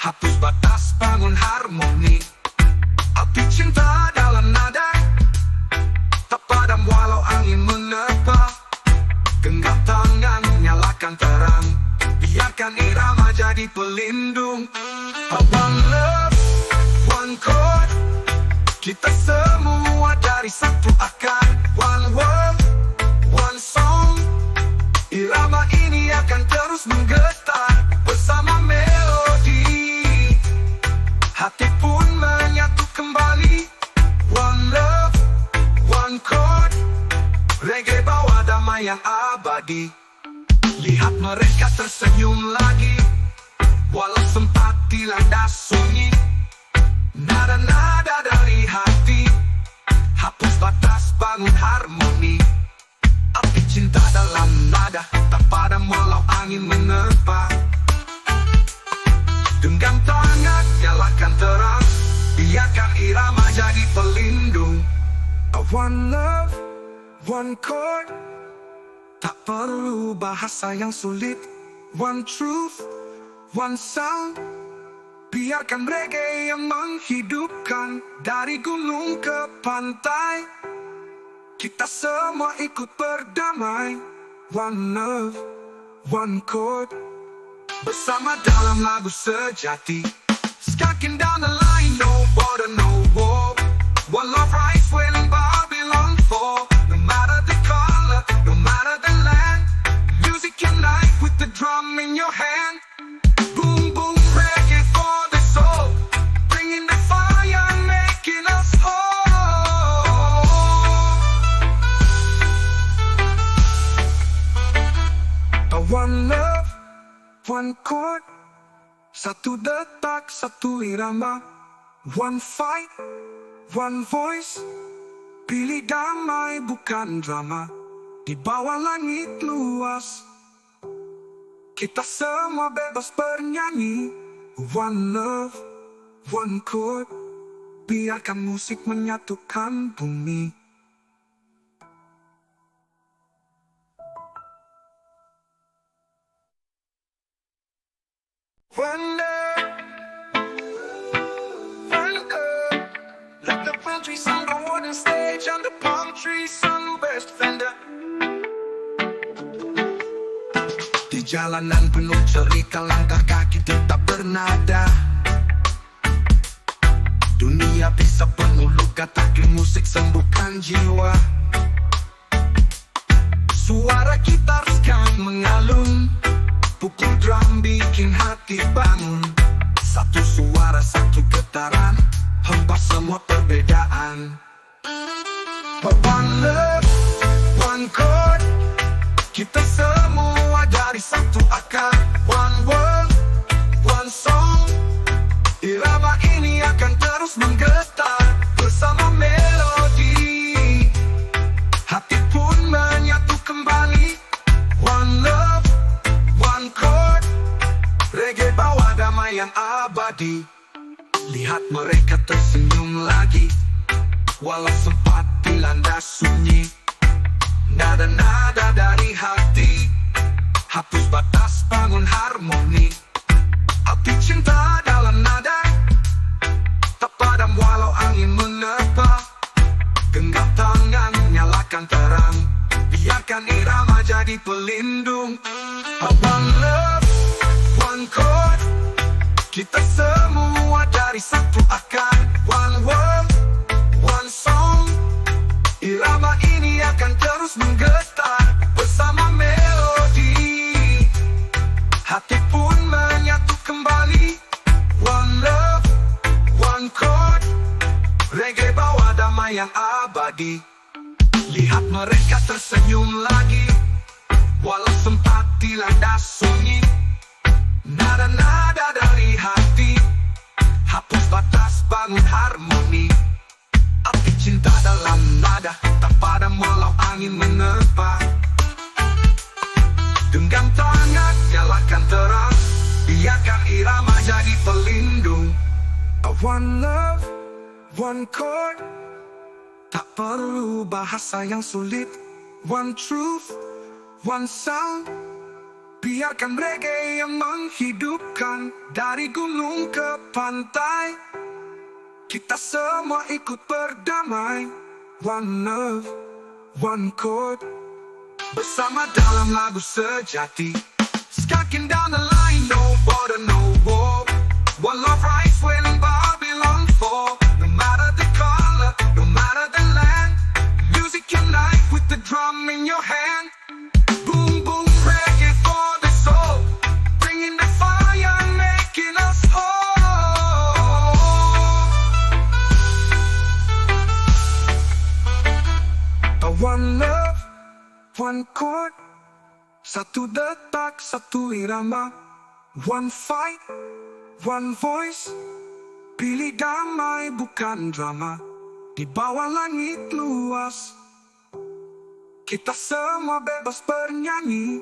hapus batas, bangun harmoni. Api cinta dalam nada, tak padam walau angin menerpa. Genggam tangan, nyalakan terang, biarkan irama jadi pelindung. One love, one chord, kita semua dari satu akar. One world, one song, irama ini akan terus menggetar. Bersama melodi, hati pun menyatu kembali. One love, one chord, reggae bawa damai yang abadi. Lihat mereka tersenyum lagi, walau sempat dilanda sunyi. Nada-nada dari hati, hapus batas, bangun harmoni. Api cinta dalam nada, tak padam walau angin menerpa. Genggam tangan, nyalakan terang, biarkan irama jadi pelindung. One love, one chord, tak perlu bahasa yang sulit. One truth, one sound, biarkan reggae yang menghidupkan. Dari gunung ke pantai, kita semua ikut berdamai. One love, one chord, bersama dalam lagu sejati. Skiing down the line, no border, no war. One love rice when Babylon fall. No matter the color, no matter the land, music unite with the drum in your hand. Boom, boom, reggae for the soul, bringing the fire and making us whole. One love, one chord, satu detak, satu irama. One fight, one voice, pilih damai bukan drama. Di bawah langit luas, kita semua bebas bernyanyi. One love, one chord, biarkan musik menyatukan bumi. One love, one chord, let the country on the wooden stage and the palm trees on best fender. Di jalanan penuh cerita, langkah kaki tetap bernada. Dunia bisa penuh luka, tapi musik sembuhkan jiwa. Suara gitar sekarang mengalun, pukul drum bikin hati bangun. Satu suara, satu getaran, hempas semua perbedaan. One love, one chord, kita semua dari satu akar. One world, one song, irama ini akan terus menggetar bersama melodi. Hati pun menyatu kembali. One love, one chord, reggae bawa damai yang abadi. Lihat mereka tersenyum lagi, walau sempat dilanda sunyi. Nada-nada dari hati, hapus batas, bangun harmoni. Api cinta dalam nada, tak padam walau angin menerpa. Genggam tangan, nyalakan terang, biarkan irama jadi pelindung. One love, one chord, kita semua dari satu akar. One world, one song, irama ini akan terus menggetar bersama melodi. Hati pun menyatu kembali. One love, one chord, reggae bawa damai yang abadi. Lihat mereka tersenyum lagi, walau sempat dilanda sunyi. Nada-nada dari hati, hapus batas, bangun harmoni. Api cinta dalam nada, tak padam walau angin menerpa. Genggam tangan, nyalakan terang, biarkan irama jadi pelindung. One love, one chord, tak perlu bahasa yang sulit. One truth, one sound, biarkan reggae yang menghidupkan. Dari gunung ke pantai, kita semua ikut berdamai. One love, one chord, bersama dalam lagu sejati. Skiing down the line, no border, no war. One love rise when Babylon fall. No matter the color, no matter the land, music unite with the drum in your hand. Boom, boom, reggae for the soul, bringing the fire, making us whole. One love, one chord, satu detak, satu irama. One fight, one voice, pilih damai bukan drama. Di bawah langit luas, kita semua bebas bernyanyi.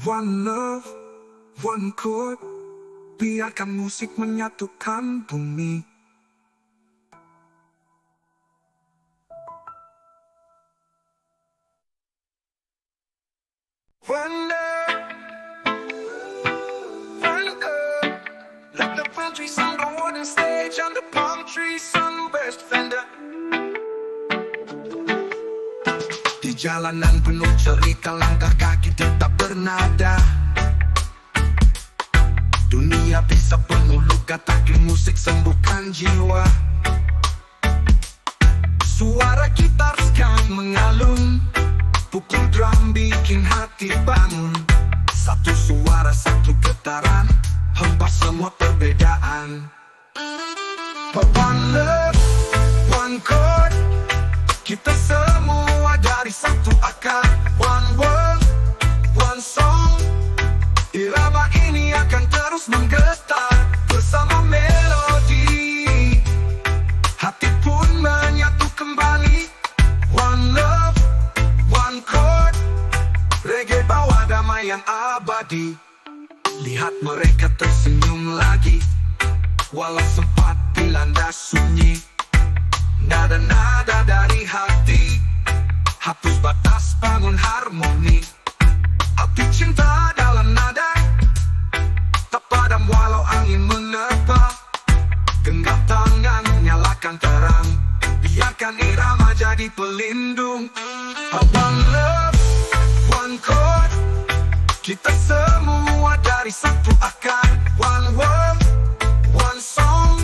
One love, one chord, biarkan musik menyatukan bumi. One love, one chord, let the countries on the wooden stage, on the palm trees, sun best fender. Di jalanan penuh cerita, langkah kaki tetap bernada. Dunia bisa penuh luka, tapi musik sembuhkan jiwa. Suara gitar sekarang mengalun, pukul drum bikin hati bangun. Satu suara, satu getaran, hempas semua perbedaan. One love, one chord, kita semua dari satu akar. One world, one song, irama ini akan terus menggetar bersama melodi. Hati pun menyatu kembali. One love, one chord, reggae bawa damai yang abadi. Lihat mereka tersenyum lagi, walau sempat dilanda sunyi. Nada-nada dari hati, hapus batas, bangun harmoni. Api cinta dalam nada, tak padam walau angin menerpa. Genggam tangan, nyalakan terang, biarkan irama jadi pelindung. One love, one chord, kita semua dari satu akar. One world, one song,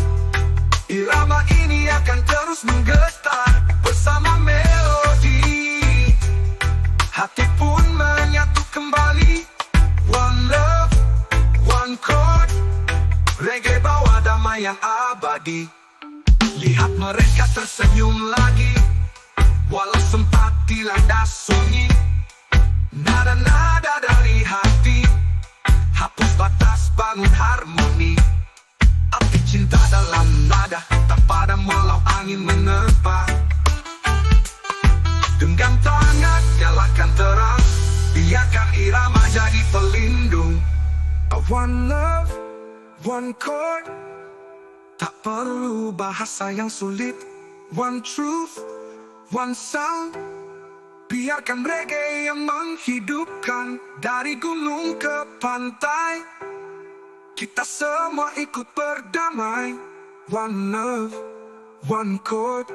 irama ini terus menggetar bersama melodi. Hati pun menyatu kembali. One love, one chord. Reggae bawa damai yang abadi. Lihat mereka tersenyum lagi, walau sempat dilanda sunyi. Nada-nada dari hati, hapus batas, bangun harmoni. Api cinta dalam nada, tak padam walau angin menerpa. Genggam tangan, nyalakan terang, biarkan irama jadi pelindung. One love, one chord. Tak perlu bahasa yang sulit. One truth, one sound. Biarkan reggae yang menghidupkan. Dari gunung ke pantai, kita semua ikut berdamai. One love, one chord.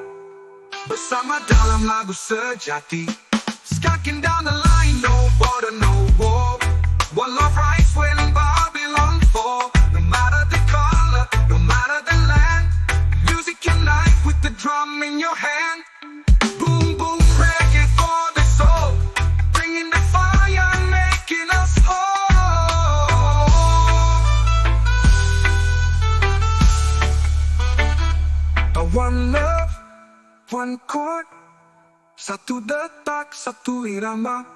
Bersama dalam lagu sejati. Skiing down the line, no border, no war. One love, rise when Babylon fall. No matter the color, no matter the land. Music unite with the drum in your hand. Boom, boom, reggae for the soul. Bringing the fire, making us whole. A one love, one chord. Satu detak, satu irama.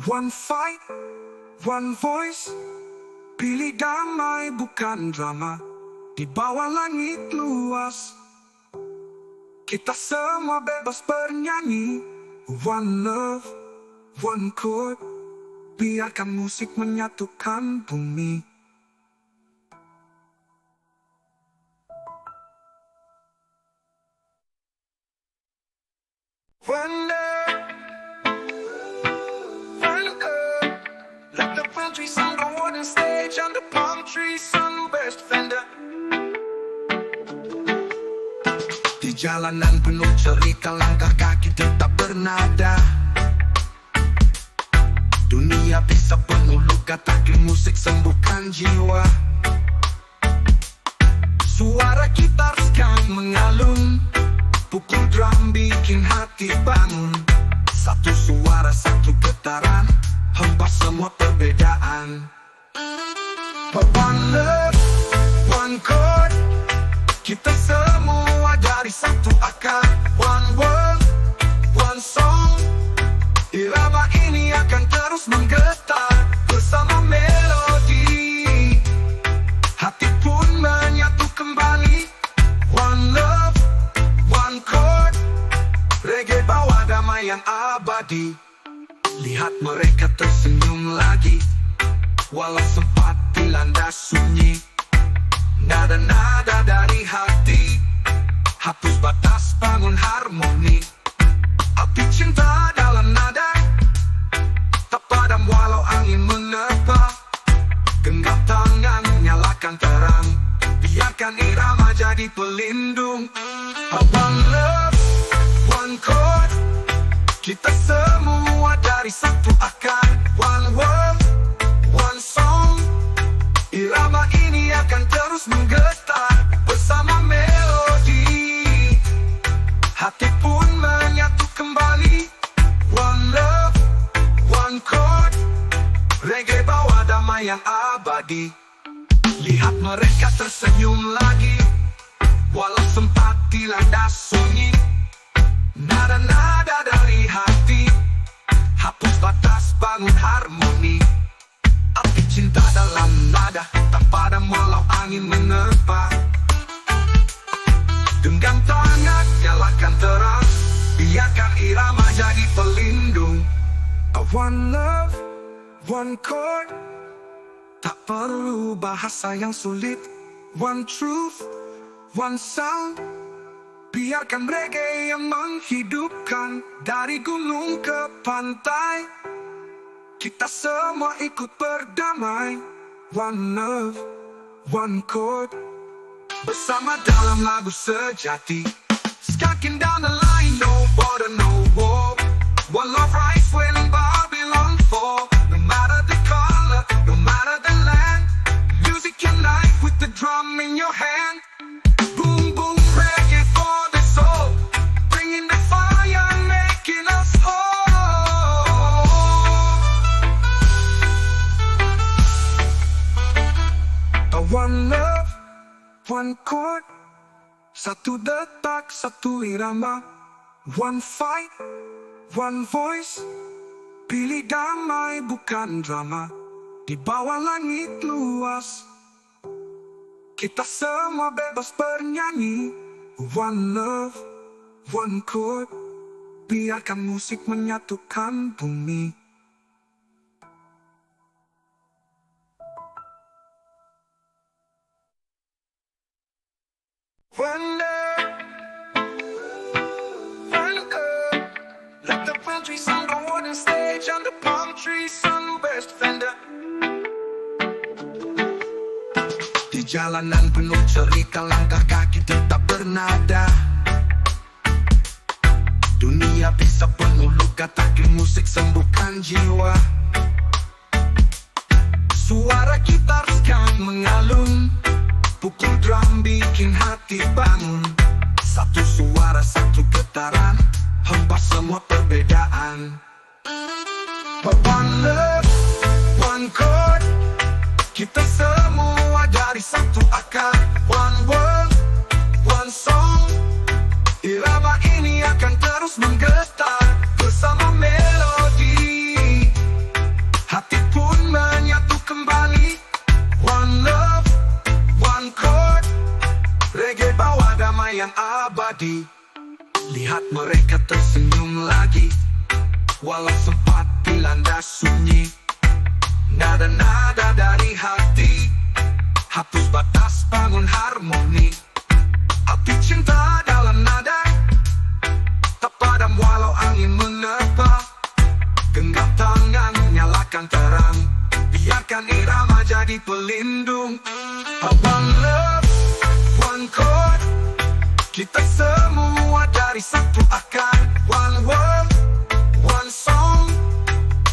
One fight, one voice. Pilih damai bukan drama. Di bawah langit luas, kita semua bebas bernyanyi. One love, one chord. Biarkan musik menyatukan bumi. One love, one chord. Let the palm trees on the wooden stage, on the palm trees on best fender. Di jalanan penuh cerita, langkah kaki tetap bernada. Dunia bisa penuh luka, tapi musik sembuhkan jiwa. Suara gitar sekarang mengalun, pukul drum bikin hati bangun. Satu suara, satu getaran, hempas semua perbedaan. One love, one chord. Kita semua dari satu akar. One world, one song. Irama ini akan terus menggetar bersama melodi. Hati pun menyatu kembali. One love, one chord. Reggae bawa damai yang abadi. Lihat mereka tersenyum lagi, walau sempat dilanda sunyi. Nada-nada dari hati, hapus batas, bangun harmoni. Api cinta dalam nada, tak padam walau angin menerpa. Genggam tangan, nyalakan terang, biarkan irama jadi pelindung. One love, one chord. Kita semua dari satu akar. One world, one song. Irama ini akan terus menggetar bersama melodi. Hati pun menyatu kembali. One love, one chord. Reggae bawa damai yang abadi. Lihat mereka tersenyum lagi, walau sempat dilanda sunyi. Nada-nada dari hati, hapus batas, bangun harmoni. Api cinta dalam nada, tak padam walau angin menerpa. Genggam tangan, nyalakan terang, biarkan irama jadi pelindung. One love, one chord. Tak perlu bahasa yang sulit. One truth, one sound. Biarkan reggae yang menghidupkan. Dari gunung ke pantai, kita semua ikut berdamai. One love, one chord. Bersama dalam lagu sejati. Skiing down the line, no border, no war. One love, rise when Babylon fall. No matter the color, no matter the land. Music unite with the drum in your hand. Boom, boom, reggae for the soul. chord, satu detak, satu irama. One fight, one voice. Pilih damai bukan drama. Di bawah langit luas kita semua bebas bernyanyi. One love, one chord. Biarkan musik menyatukan bumi. One love, one chord. Let the country sound on wooden stage on the palm tree, sun best fender. Di jalanan penuh cerita, langkah kaki tetap bernada. Dunia bisa penuh luka, tapi musik sembuhkan jiwa. Suara gitar sekarang mengalun, pukul drum bikin hati bangun. Satu suara, satu getaran, hempas semua perbedaan. One love, one chord. Kita semua dari satu akar. One world, one song. Irama ini akan terus menggetar bersama melodi. Hati pun menyatu kembali. One love, one chord. Reggae bawa damai yang abadi. Lihat mereka tersenyum lagi, walau sempat dilanda sunyi. Nada-nada dari hati, hapus batas, bangun harmoni. Api cinta dalam nada, tak padam walau angin menerpa. Genggam tangan, nyalakan terang, biarkan irama jadi pelindung. One love, one chord. Kita semua dari satu akar. One world, one song.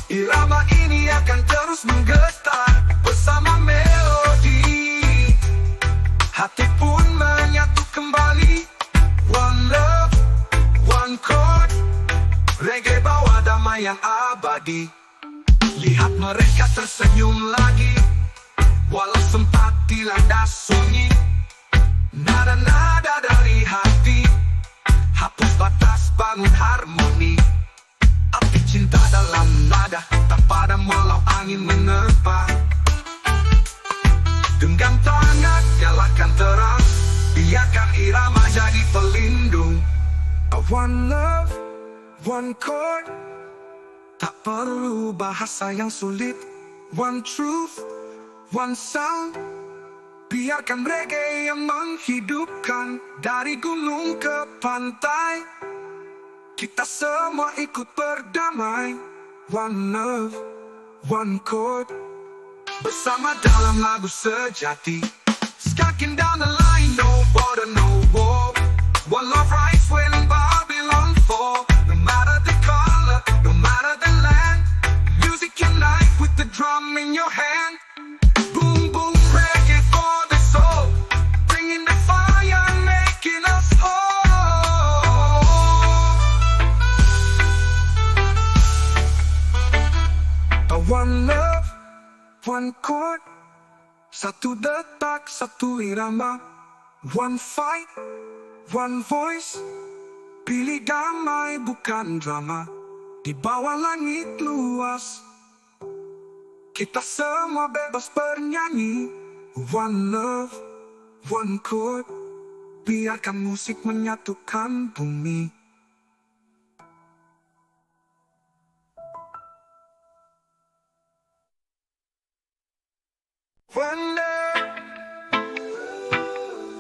Irama ini akan terus menggetar bersama melodi. Hati pun menyatu kembali. One love, one chord. Reggae bawa damai yang abadi. Lihat mereka tersenyum lagi, walau sempat dilanda sunyi. Nada-nada dari hati, hapus batas, bangun harmoni. Api cinta dalam nada, tak padam walau angin menerpa. Genggam tangan, nyalakan terang, biarkan irama jadi pelindung. One love, one chord. Tak perlu bahasa yang sulit. One truth, one sound. Biarkan reggae yang menghidupkan dari gunung ke pantai. Kita semua ikut berdamai. One love, one chord. Bersama dalam lagu sejati. Skiing down the line, no border, no war. One love rise when Babylon fall. No matter the color, no matter the land. Music unite with the drum in your hand. Boom, boom, reggae for the soul. Bringing the fire, making us whole. One love, one chord. Satu detak, satu irama. One fight, one voice. Pilih damai bukan drama. Di bawah langit luas kita semua bebas bernyanyi. One love, one chord. Biarkan musik menyatukan bumi. One love,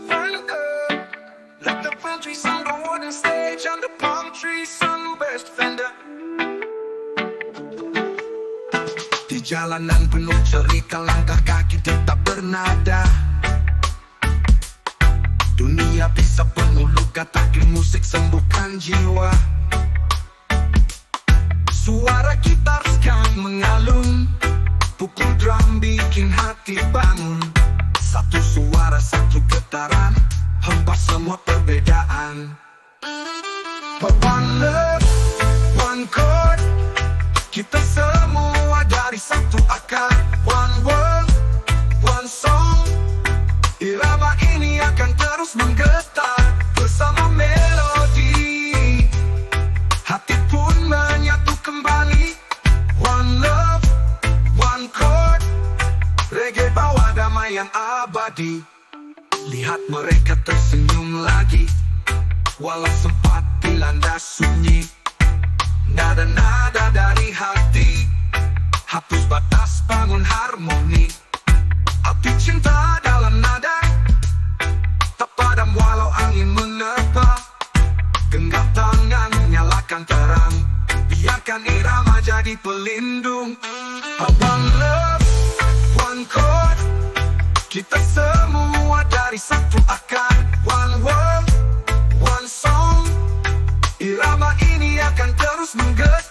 one chord. Let the country sound on wooden stage on the palm tree, sun best fender. Di jalanan penuh cerita, langkah kaki tetap bernada. Dunia bisa penuh luka, tapi musik sembuhkan jiwa. Suara gitar sekarang mengalun, pukul drum bikin hati bangun. Satu suara, satu getaran, hempas semua perbedaan. One love, one chord. Kita semua dari satu akar. One world, one song. Irama ini akan abadi. Lihat mereka tersenyum lagi, walau sempat dilanda sunyi. Nada-nada dari hati, hapus batas, bangun harmoni. Api cinta dalam nada, tak padam walau angin menerpa. Genggam tangan, nyalakan terang, biarkan irama jadi pelindung. One love, one chord, kita semua dari satu akar. One world, one song, irama ini akan terus menggema.